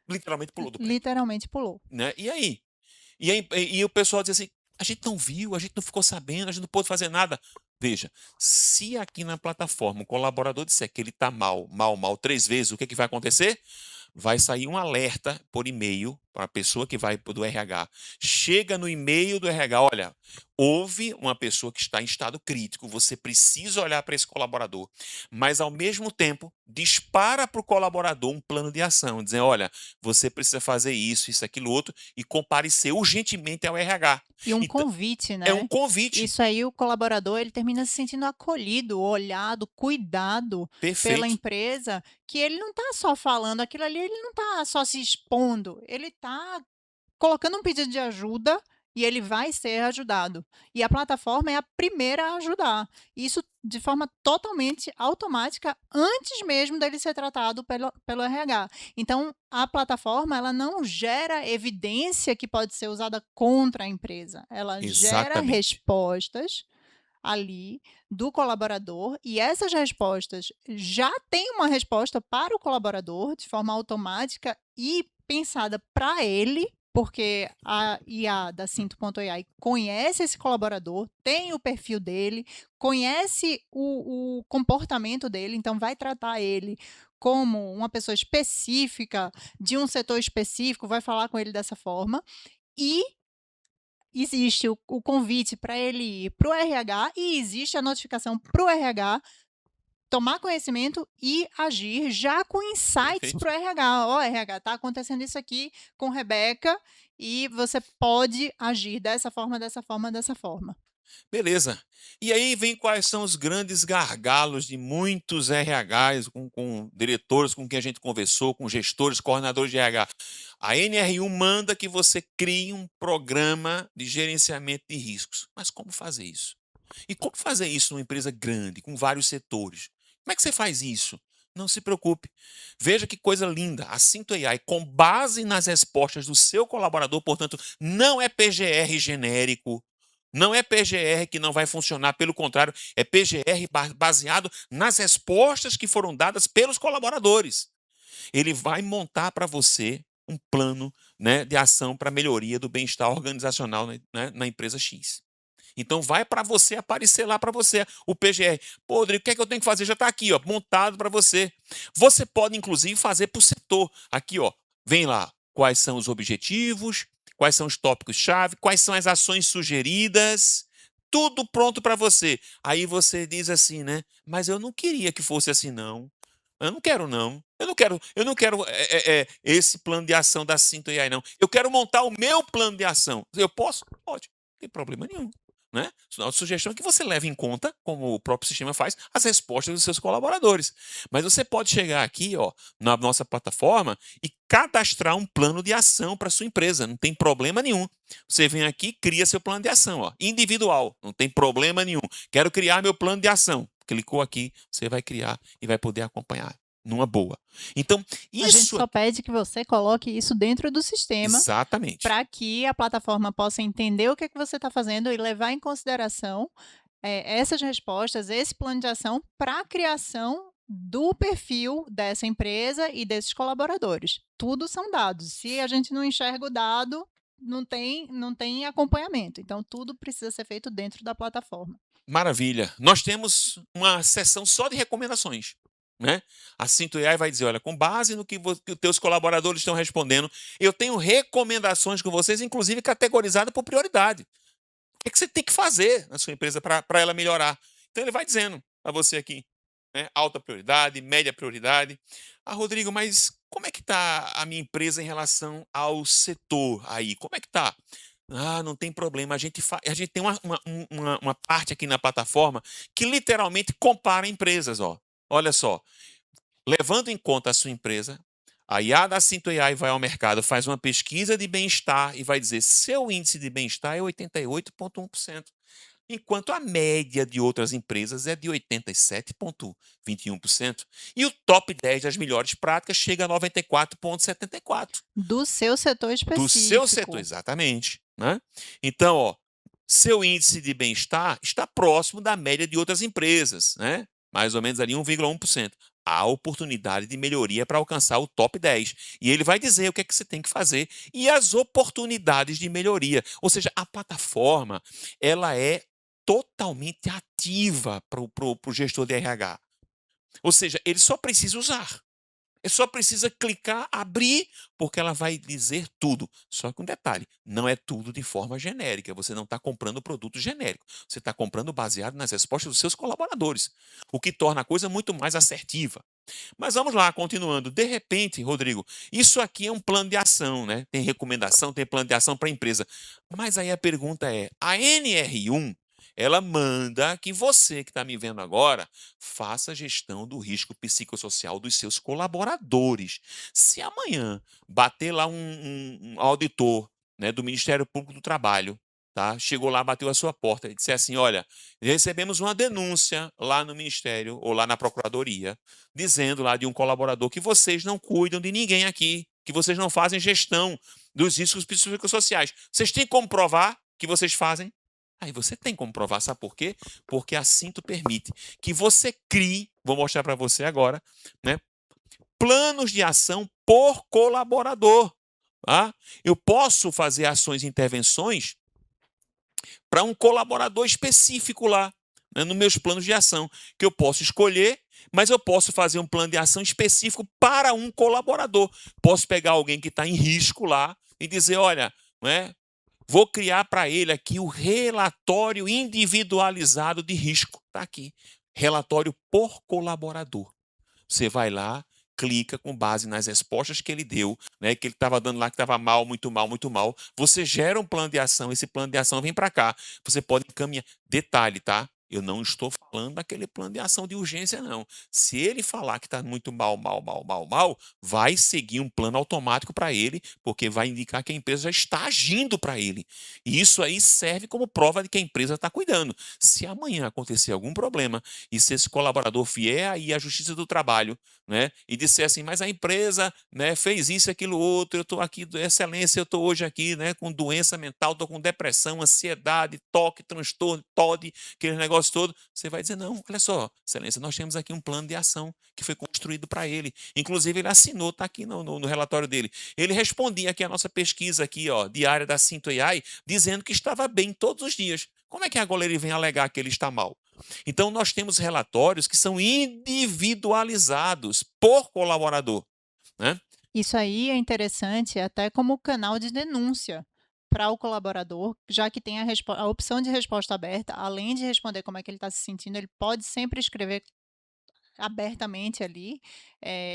Literalmente pulou do prédio. literalmente pulou. Né? E aí? E o pessoal diz assim, A gente não viu, a gente não ficou sabendo, a gente não pôde fazer nada. Veja, se aqui na plataforma o colaborador disser que ele está mal, mal, mal 3 vezes, o que, que vai acontecer? Vai sair um alerta por e-mail para a pessoa que vai do RH. Chega no e-mail do RH, olha, houve uma pessoa que está em estado crítico, você precisa olhar para esse colaborador, mas ao mesmo tempo dispara para o colaborador um plano de ação, dizendo, olha, você precisa fazer isso, aquilo outro e comparecer urgentemente ao RH. E um Então, convite, é um né? convite. Isso aí o colaborador, ele termina se sentindo acolhido, olhado, cuidado pela Perfeito. empresa, que ele não está só falando aquilo ali, ele não está só se expondo, ele está colocando um pedido de ajuda e ele vai ser ajudado. E a plataforma é a primeira a ajudar. Isso de forma totalmente automática, antes mesmo dele ser tratado pelo RH. Então, a plataforma ela não gera evidência que pode ser usada contra a empresa. Ela gera Exatamente. respostas ali do colaborador e essas respostas já tem uma resposta para o colaborador de forma automática e pensada para ele, porque a IA da Cinto.ai conhece esse colaborador, tem o perfil dele, conhece o comportamento dele, então vai tratar ele como uma pessoa específica, de um setor específico, vai falar com ele dessa forma, e existe o convite para ele ir para o RH e existe a notificação para o RH tomar conhecimento e agir já com insights Perfeito. para o RH. Ó, RH, está acontecendo isso aqui com Rebeca e você pode agir dessa forma, dessa forma, dessa forma. Beleza. E aí vem quais são os grandes gargalos de muitos RHs, com diretores com quem a gente conversou, com gestores, coordenadores de RH. A NR1 manda que você crie um programa de gerenciamento de riscos. Mas como fazer isso? E como fazer isso numa empresa grande, com vários setores? Como é que você faz isso? Não se preocupe. Veja que coisa linda. A Cinto AI, com base nas respostas do seu colaborador, portanto, não é PGR genérico, não é PGR que não vai funcionar, pelo contrário, é PGR baseado nas respostas que foram dadas pelos colaboradores. Ele vai montar para você um plano, né, de ação para melhoria do bem-estar organizacional, né, na empresa X. Então vai para você aparecer lá para você o PGR. Pô, Rodrigo, o que é que eu tenho que fazer? Já está aqui, ó, montado para você. Você pode, inclusive, fazer para o setor. Aqui, ó, vem lá. Quais são os objetivos? Quais são os tópicos-chave? Quais são as ações sugeridas? Tudo pronto para você. Aí você diz assim, né? Mas eu não queria que fosse assim, não. Eu não quero, não. Eu não quero esse plano de ação da Cinto AI, não. Eu quero montar o meu plano de ação. Eu posso? Pode. Não tem problema nenhum. Né? A sugestão é que você leve em conta, como o próprio sistema faz, as respostas dos seus colaboradores. Mas você pode chegar aqui, ó, na nossa plataforma e cadastrar um plano de ação para sua empresa. Não tem problema nenhum. Você vem aqui, cria seu plano de ação, ó, individual. Não tem problema nenhum. Quero criar meu plano de ação. Clicou aqui, você vai criar e vai poder acompanhar numa boa. Então, A gente isso só pede que você coloque isso dentro do sistema exatamente. para que a plataforma possa entender o que é que você está fazendo e levar em consideração essas respostas, esse plano de ação para a criação do perfil dessa empresa e desses colaboradores. Tudo são dados. Se a gente não enxerga o dado, não tem acompanhamento. Então, tudo precisa ser feito dentro da plataforma. Maravilha. Nós temos uma seção só de recomendações. Né? A Cinto AI vai dizer, olha, com base no que os teus colaboradores estão respondendo, eu tenho recomendações com vocês, inclusive categorizadas por prioridade. O que, é que você tem que fazer na sua empresa para ela melhorar? Então ele vai dizendo para você aqui, né? Alta prioridade, média prioridade. Ah, Rodrigo, mas como é que está a minha empresa em relação ao setor aí? Como é que está? Ah, não tem problema. A gente tem uma parte aqui na plataforma que literalmente compara empresas. Ó. Olha só, levando em conta a sua empresa, a IA da Cinto AI vai ao mercado, faz uma pesquisa de bem-estar e vai dizer seu índice de bem-estar é 88,1%, enquanto a média de outras empresas é de 87,21%. E o top 10 das melhores práticas chega a 94,74%. Do seu setor Do seu setor, específico. exatamente. Né? Então, ó, seu índice de bem-estar está próximo da média de outras empresas, né? Mais ou menos ali 1,1%. há oportunidade de melhoria para alcançar o top 10. E ele vai dizer o que é que você tem que fazer e as oportunidades de melhoria. Ou seja, a plataforma ela é totalmente ativa para o gestor de RH. Ou seja, ele só precisa usar. Ele só precisa clicar, abrir, porque ela vai dizer tudo. Só que um detalhe, não é tudo de forma genérica. Você não está comprando produto genérico. Você está comprando baseado nas respostas dos seus colaboradores, o que torna a coisa muito mais assertiva. Mas vamos lá, continuando. De repente, Rodrigo, isso aqui é um plano de ação, né? Tem recomendação, tem plano de ação para a empresa. Mas aí a pergunta é, a NR1, ela manda que você que está me vendo agora faça a gestão do risco psicossocial dos seus colaboradores. Se amanhã bater lá um auditor, né, do Ministério Público do Trabalho, tá? Chegou lá, bateu a sua porta e disse assim, olha, recebemos uma denúncia lá no Ministério ou lá na Procuradoria, dizendo lá de um colaborador que vocês não cuidam de ninguém aqui, que vocês não fazem gestão dos riscos psicossociais. Vocês têm como provar que vocês fazem? Aí você tem como provar, sabe por quê? Porque a Cinto permite que você crie, vou mostrar para você agora, né, planos de ação por colaborador. Tá? Eu posso fazer ações e intervenções para um colaborador específico lá, né, nos meus planos de ação, que eu posso escolher, mas eu posso fazer um plano de ação específico para um colaborador. Posso pegar alguém que está em risco lá e dizer, olha, né, vou criar para ele aqui o relatório individualizado de risco. Está aqui. Relatório por colaborador. Você vai lá, clica com base nas respostas que ele deu, né, que ele estava dando lá, que estava mal, muito mal, muito mal. Você gera um plano de ação, esse plano de ação vem para cá. Você pode encaminhar. Detalhe, tá? Eu não estou falando daquele plano de ação de urgência, não. Se ele falar que está muito mal, vai seguir um plano automático para ele, porque vai indicar que a empresa já está agindo para ele. E isso aí serve como prova de que a empresa está cuidando. Se amanhã acontecer algum problema e se esse colaborador vier aí à Justiça do Trabalho, né, e disser assim, mas a empresa, né, fez isso, aquilo, outro, eu estou aqui, excelência, eu estou hoje aqui, né, com doença mental, estou com depressão, ansiedade, toque, transtorno, TOD, aquele negócio todo, você vai dizer, não, olha só, excelência, nós temos aqui um plano de ação que foi construído para ele. Inclusive, ele assinou, está aqui no relatório dele. Ele respondia aqui a nossa pesquisa aqui, ó, diária da Cinto AI, dizendo que estava bem todos os dias. Como é que agora ele vem alegar que ele está mal? Então, nós temos relatórios que são individualizados por colaborador, né? Isso aí é interessante até como canal de denúncia para o colaborador, já que tem a opção de resposta aberta, além de responder como é que ele está se sentindo, ele pode sempre escrever abertamente ali,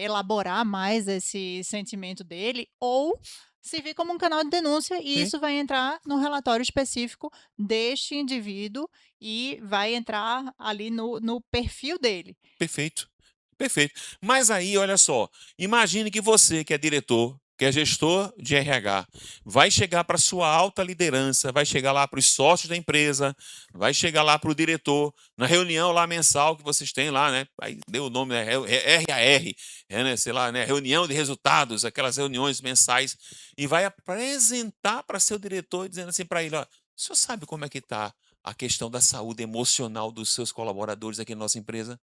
elaborar mais esse sentimento dele, ou servir como um canal de denúncia, e Sim. isso vai entrar no relatório específico deste indivíduo e vai entrar ali no perfil dele. Perfeito. Perfeito. Mas aí, olha só, imagine que você, que é diretor, que é gestor de RH, vai chegar para sua alta liderança, vai chegar lá para os sócios da empresa, vai chegar lá para o diretor, na reunião lá mensal que vocês têm lá, né? Aí deu o nome, né? RAR, né? Sei lá, né? Reunião de resultados, aquelas reuniões mensais, e vai apresentar para seu diretor, dizendo assim para ele, ó, o senhor sabe como é que está a questão da saúde emocional dos seus colaboradores aqui na nossa empresa?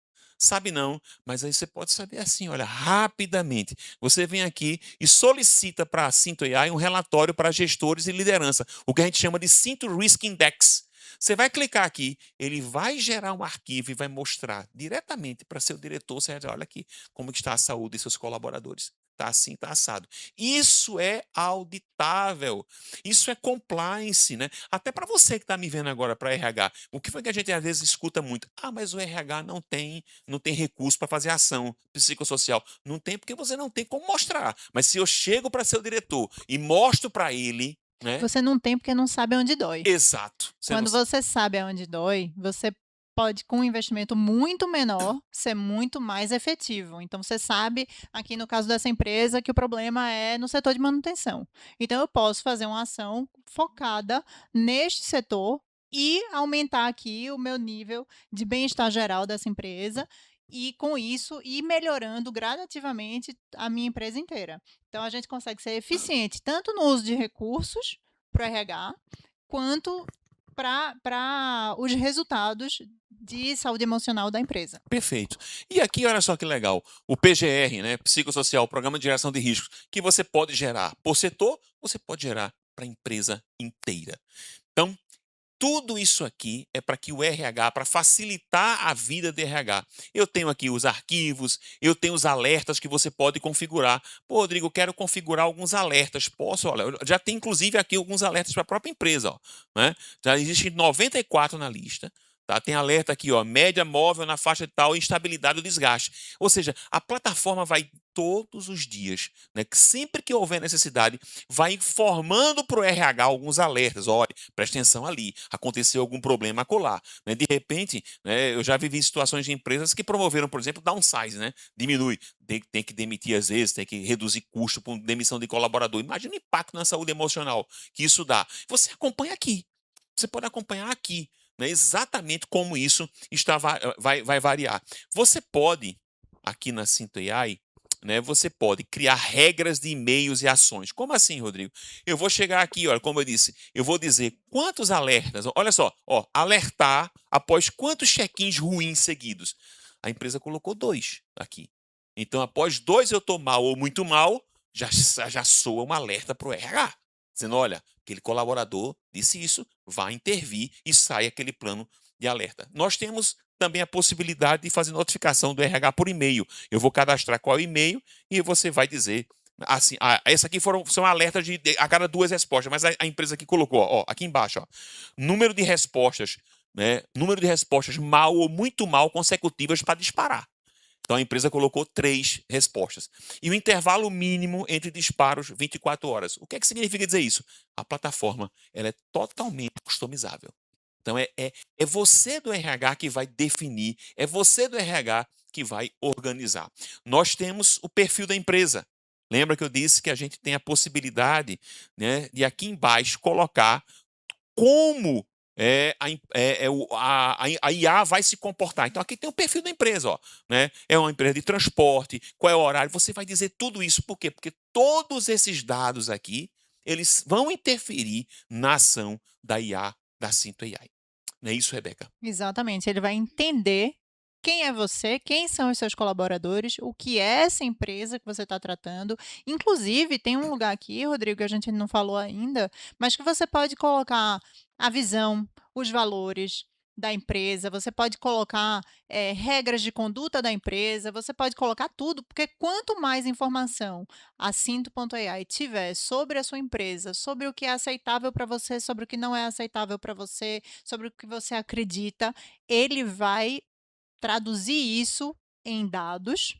Sabe não, mas aí você pode saber assim, olha, rapidamente. Você vem aqui e solicita para a Cinto AI um relatório para gestores e liderança, o que a gente chama de Cinto Risk Index. Você vai clicar aqui, ele vai gerar um arquivo e vai mostrar diretamente para seu diretor, você vai dizer, olha aqui como que está a saúde de seus colaboradores. Está assim, está assado. Isso é auditável. Isso é compliance, né? Até para você que está me vendo agora para RH. O que foi que a gente às vezes escuta muito? Ah, mas o RH não tem recurso para fazer ação psicossocial. Não tem porque você não tem como mostrar. Mas se eu chego para seu diretor e mostro para ele, né? Você não tem porque não sabe onde dói. Exato. Quando não... você sabe aonde dói, você pode, com um investimento muito menor, ser muito mais efetivo. Então, você sabe, aqui no caso dessa empresa, que o problema é no setor de manutenção. Então, eu posso fazer uma ação focada neste setor e aumentar aqui o meu nível de bem-estar geral dessa empresa e, com isso, ir melhorando gradativamente a minha empresa inteira. Então, a gente consegue ser eficiente tanto no uso de recursos para o RH, quanto para os resultados de saúde emocional da empresa. Perfeito. E aqui, olha só que legal, o PGR, né, Psicossocial, Programa de Geração de Riscos, que você pode gerar por setor, você pode gerar para a empresa inteira. Então, tudo isso aqui é para que o RH, para facilitar a vida do RH. Eu tenho aqui os arquivos, eu tenho os alertas que você pode configurar. Pô, Rodrigo, eu quero configurar alguns alertas. Posso? Olha, eu já tem inclusive aqui alguns alertas para a própria empresa. Ó, né? Já existem 94 na lista. Tá? Tem alerta aqui, ó, média móvel na faixa de tal, instabilidade ou desgaste. Ou seja, a plataforma vai todos os dias, né, que sempre que houver necessidade, vai informando para o RH alguns alertas. Olha, presta atenção ali, aconteceu algum problema acolá. Né? De repente, né, eu já vivi situações de empresas que promoveram, por exemplo, downsize, né? Diminui, tem que demitir às vezes, tem que reduzir custo por demissão de colaborador. Imagina o impacto na saúde emocional que isso dá. Você acompanha aqui, você pode acompanhar aqui, né, exatamente como isso vai variar. Você pode, aqui na Cinto AI, né, você pode criar regras de e-mails e ações. Como assim, Rodrigo? Eu vou chegar aqui, olha, como eu disse, eu vou dizer quantos alertas, olha só, ó, alertar após quantos check-ins ruins seguidos. A empresa colocou 2 aqui. Então, após 2 eu estou mal ou muito mal, já soa um alerta para o RH. Dizendo, olha, aquele colaborador disse isso, vai intervir e sai aquele plano de alerta. Nós temos também a possibilidade de fazer notificação do RH por e-mail. Eu vou cadastrar qual é o e-mail e você vai dizer assim, essa aqui são alertas a cada 2 respostas, mas a empresa aqui colocou, ó, aqui embaixo, ó, número de respostas, né, número de respostas mal ou muito mal consecutivas para disparar. Então a empresa colocou 3 respostas. E o intervalo mínimo entre disparos, 24 horas. O que é que significa dizer isso? A plataforma ela é totalmente customizável. Então é você do RH que vai definir, é você do RH que vai organizar. Nós temos o perfil da empresa. Lembra que eu disse que a gente tem a possibilidade, né, de aqui embaixo colocar como a IA vai se comportar. Então, aqui tem o perfil da empresa. Ó, né? É uma empresa de transporte, qual é o horário, você vai dizer tudo isso. Por quê? Porque todos esses dados aqui, eles vão interferir na ação da IA, da Cinto AI. Não é isso, Rebeca? Exatamente, ele vai entender quem é você, quem são os seus colaboradores, o que é essa empresa que você está tratando. Inclusive, tem um lugar aqui, Rodrigo, que a gente não falou ainda, mas que você pode colocar a visão, os valores da empresa, você pode colocar regras de conduta da empresa, você pode colocar tudo, porque quanto mais informação a Cinto.ai tiver sobre a sua empresa, sobre o que é aceitável para você, sobre o que não é aceitável para você, sobre o que você acredita, ele vai traduzir isso em dados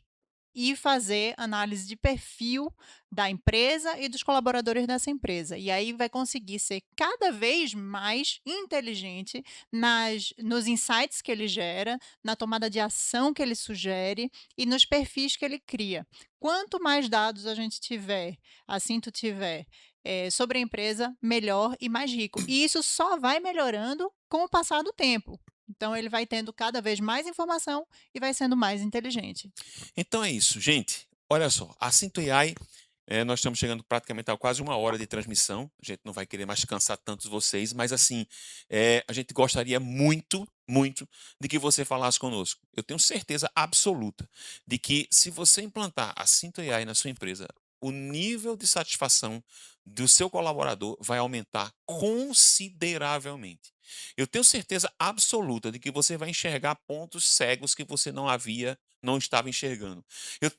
e fazer análise de perfil da empresa e dos colaboradores dessa empresa. E aí vai conseguir ser cada vez mais inteligente nos insights que ele gera, na tomada de ação que ele sugere e nos perfis que ele cria. Quanto mais dados a gente tiver, a Cinto tiver, sobre a empresa, melhor e mais rico. E isso só vai melhorando com o passar do tempo. Então, ele vai tendo cada vez mais informação e vai sendo mais inteligente. Então é isso, gente. Olha só, a Cinto AI, nós estamos chegando praticamente a quase 1 hora de transmissão. A gente não vai querer mais cansar tantos vocês, mas assim, a gente gostaria muito, muito de que você falasse conosco. Eu tenho certeza absoluta de que se você implantar a Cinto AI na sua empresa, o nível de satisfação do seu colaborador vai aumentar consideravelmente. Eu tenho certeza absoluta de que você vai enxergar pontos cegos que você não estava enxergando.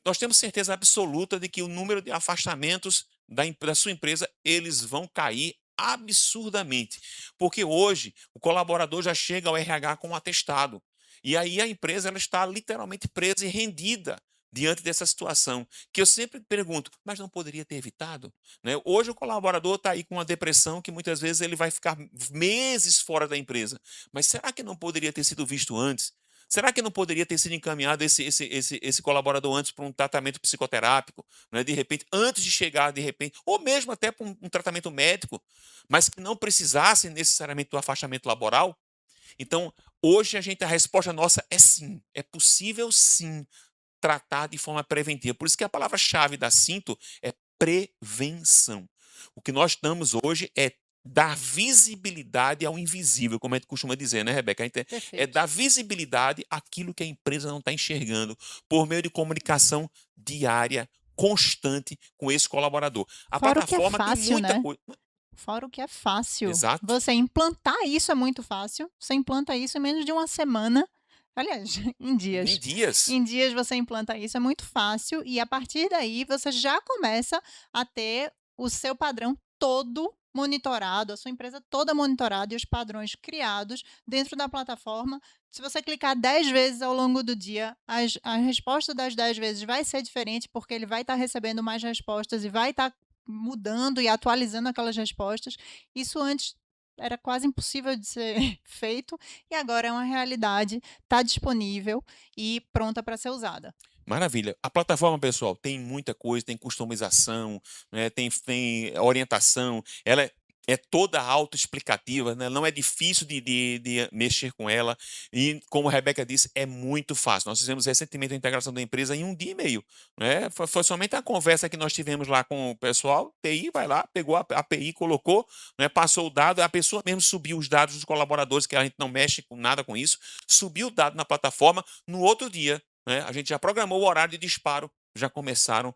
Nós temos certeza absoluta de que o número de afastamentos da sua empresa, eles vão cair absurdamente. Porque hoje o colaborador já chega ao RH com um atestado. E aí a empresa ela está literalmente presa e rendida diante dessa situação. Que eu sempre pergunto, mas não poderia ter evitado? Né? Hoje o colaborador está aí com uma depressão que muitas vezes ele vai ficar meses fora da empresa. Mas será que não poderia ter sido visto antes? Será que não poderia ter sido encaminhado esse colaborador antes para um tratamento psicoterápico, né? De repente, antes de chegar, de repente, ou mesmo até para um tratamento médico, mas que não precisasse necessariamente do afastamento laboral? Então, hoje a resposta nossa é sim, é possível sim tratar de forma preventiva. Por isso que a palavra-chave da Cinto é prevenção. O que nós damos hoje é dar visibilidade ao invisível, como a gente costuma dizer, né, Rebeca? É Perfeito. dar visibilidade àquilo que a empresa não está enxergando, por meio de comunicação diária, constante com esse colaborador. A Fora o que é plataforma tem fácil, muita né? coisa. Fora o que é fácil. Exato. Você implantar isso é muito fácil. Você implanta isso em menos de uma semana. Aliás, em Em dias. dias. Em dias você implanta isso, é muito fácil. E a partir daí você já começa a ter o seu padrão todo monitorado, a sua empresa toda monitorada e os padrões criados dentro da plataforma. Se você clicar 10 vezes ao longo do dia, a resposta das 10 vezes vai ser diferente, porque ele vai estar recebendo mais respostas e vai estar mudando e atualizando aquelas respostas. Isso antes era quase impossível de ser feito e agora é uma realidade, está disponível e pronta para ser usada. Maravilha. A plataforma, pessoal, tem muita coisa, tem customização, né, tem orientação, ela é toda autoexplicativa, né, não é difícil de mexer com ela e, como a Rebeca disse, é muito fácil. Nós fizemos recentemente a integração da empresa em 1 dia e meio. Né? Foi somente a conversa que nós tivemos lá com o pessoal, TI vai lá, pegou a API, colocou, né, passou o dado, a pessoa mesmo subiu os dados dos colaboradores, que a gente não mexe com nada com isso, subiu o dado na plataforma, no outro dia, né, a gente já programou o horário de disparo, já começaram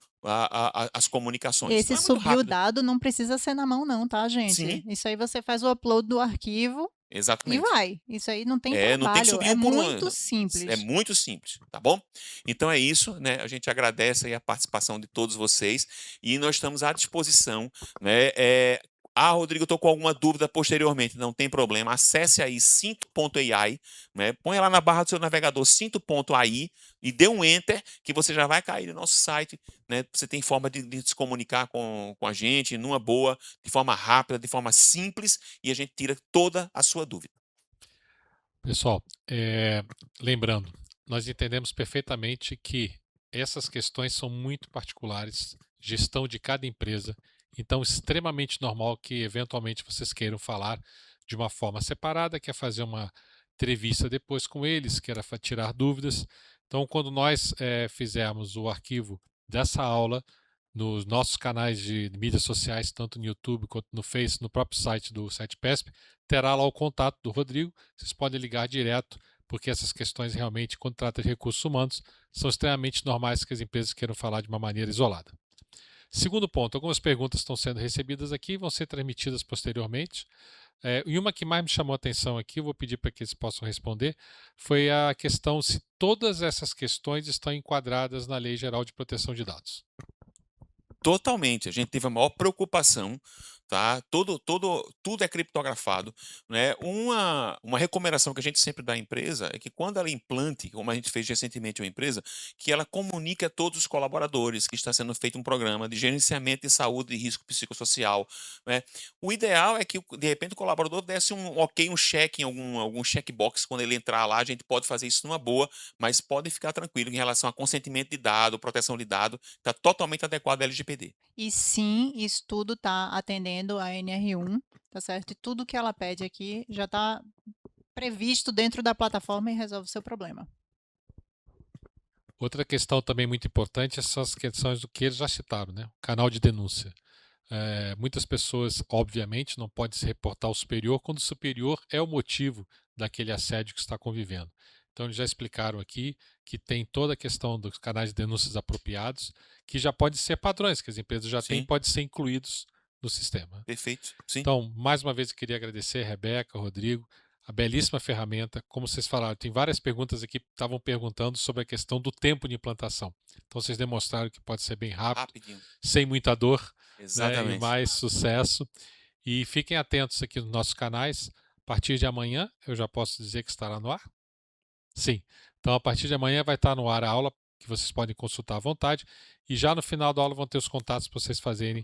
as comunicações. Esse Então é muito subir o rápido. dado não precisa ser na mão não, tá, gente? Sim, Isso aí você faz o upload do arquivo e exatamente. vai. Isso aí não tem Não tem que trabalho, subir é um por um. muito É simples. muito simples, tá bom? Então é isso, né? A gente agradece aí a participação de todos vocês e nós estamos à disposição, né? Rodrigo, eu estou com alguma dúvida posteriormente, não tem problema. Acesse aí cinto.ai, né? Põe lá na barra do seu navegador cinto.ai e dê um enter que você já vai cair no nosso site, né? Você tem forma de se comunicar com a gente numa boa, de forma rápida, de forma simples e a gente tira toda a sua dúvida. Pessoal, lembrando, nós entendemos perfeitamente que essas questões são muito particulares, gestão de cada empresa, então extremamente normal que eventualmente vocês queiram falar de uma forma separada, quer fazer uma entrevista depois com eles, queira tirar dúvidas. Então, quando nós fizermos o arquivo dessa aula nos nossos canais de mídias sociais, tanto no YouTube quanto no Face, no próprio site do SETPESP, terá lá o contato do Rodrigo, vocês podem ligar direto, porque essas questões realmente, quando trata de recursos humanos, são extremamente normais que as empresas queiram falar de uma maneira isolada. Segundo ponto, algumas perguntas estão sendo recebidas aqui e vão ser transmitidas posteriormente. E uma que mais me chamou a atenção aqui, eu vou pedir para que eles possam responder, foi a questão se todas essas questões estão enquadradas na Lei Geral de Proteção de Dados. Totalmente. A gente teve a maior preocupação, tá? Tudo é criptografado, né? Uma recomendação que a gente sempre dá à empresa é que quando ela implante, como a gente fez recentemente uma empresa, que ela comunique a todos os colaboradores que está sendo feito um programa de gerenciamento de saúde e risco psicossocial, né? O ideal é que, de repente, o colaborador desse um ok, um check em algum checkbox quando ele entrar lá, a gente pode fazer isso numa boa, mas pode ficar tranquilo em relação a consentimento de dado, proteção de dado, está totalmente adequado à LGPD. E sim, isso tudo está atendendo a NR1, tá certo? E tudo que ela pede aqui já está previsto dentro da plataforma e resolve o seu problema. Outra questão também muito importante são as questões do que eles já citaram, né? O canal de denúncia. Muitas pessoas, obviamente, não podem se reportar ao superior quando o superior é o motivo daquele assédio que está convivendo. Então, eles já explicaram aqui que tem toda a questão dos canais de denúncias apropriados, que já podem ser padrões, que as empresas já têm, Sim. podem ser incluídos no sistema. Perfeito. Sim. Então, mais uma vez, eu queria agradecer a Rebeca, Rodrigo, a belíssima ferramenta. Como vocês falaram, tem várias perguntas aqui que estavam perguntando sobre a questão do tempo de implantação. Então, vocês demonstraram que pode ser bem rápido, Rapidinho. sem muita dor, né, e Exatamente. mais sucesso. E fiquem atentos aqui nos nossos canais. A partir de amanhã, eu já posso dizer que estará no ar? Sim. Então, a partir de amanhã vai estar no ar a aula, que vocês podem consultar à vontade. E já no final da aula vão ter os contatos para vocês fazerem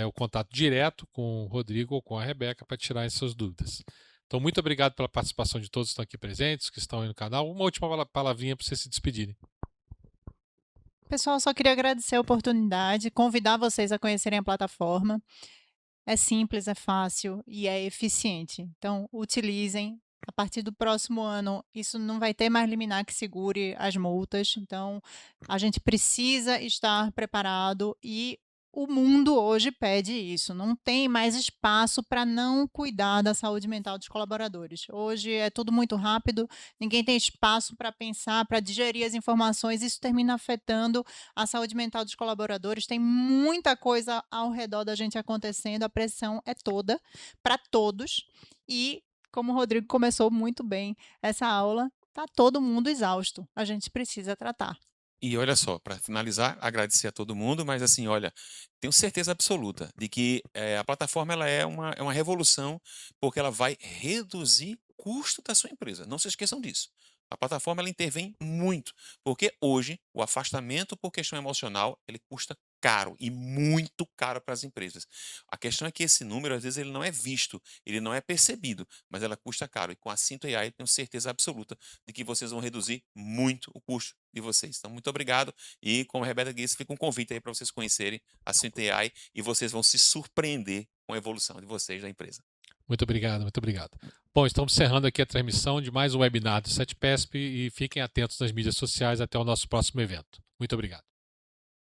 o contato direto com o Rodrigo ou com a Rebeca para tirarem suas dúvidas. Então, muito obrigado pela participação de todos que estão aqui presentes, que estão aí no canal. Uma última palavrinha para vocês se despedirem. Pessoal, só queria agradecer a oportunidade, convidar vocês a conhecerem a plataforma. É simples, é fácil e é eficiente. Então, utilizem. A partir do próximo ano, isso não vai ter mais liminar que segure as multas. Então, a gente precisa estar preparado e O mundo hoje pede isso, não tem mais espaço para não cuidar da saúde mental dos colaboradores. Hoje é tudo muito rápido, ninguém tem espaço para pensar, para digerir as informações, isso termina afetando a saúde mental dos colaboradores. Tem muita coisa ao redor da gente acontecendo, a pressão é toda, para todos, e como o Rodrigo começou muito bem essa aula, está todo mundo exausto, a gente precisa tratar. E olha só, para finalizar, agradecer a todo mundo, mas assim, olha, tenho certeza absoluta de que a plataforma ela é uma revolução, porque ela vai reduzir o custo da sua empresa. Não se esqueçam disso. A plataforma ela intervém muito, porque hoje o afastamento por questão emocional ele custa caro e muito caro para as empresas. A questão é que esse número às vezes ele não é visto, ele não é percebido, mas ela custa caro. E com a Cinto AI tenho certeza absoluta de que vocês vão reduzir muito o custo de vocês. Então, muito obrigado. E como a Rebeca disse, fica um convite aí para vocês conhecerem a Cinto AI e vocês vão se surpreender com a evolução de vocês da empresa. Muito obrigado, muito obrigado. Bom, estamos encerrando aqui a transmissão de mais um webinar do CETPESP e fiquem atentos nas mídias sociais até o nosso próximo evento. Muito obrigado.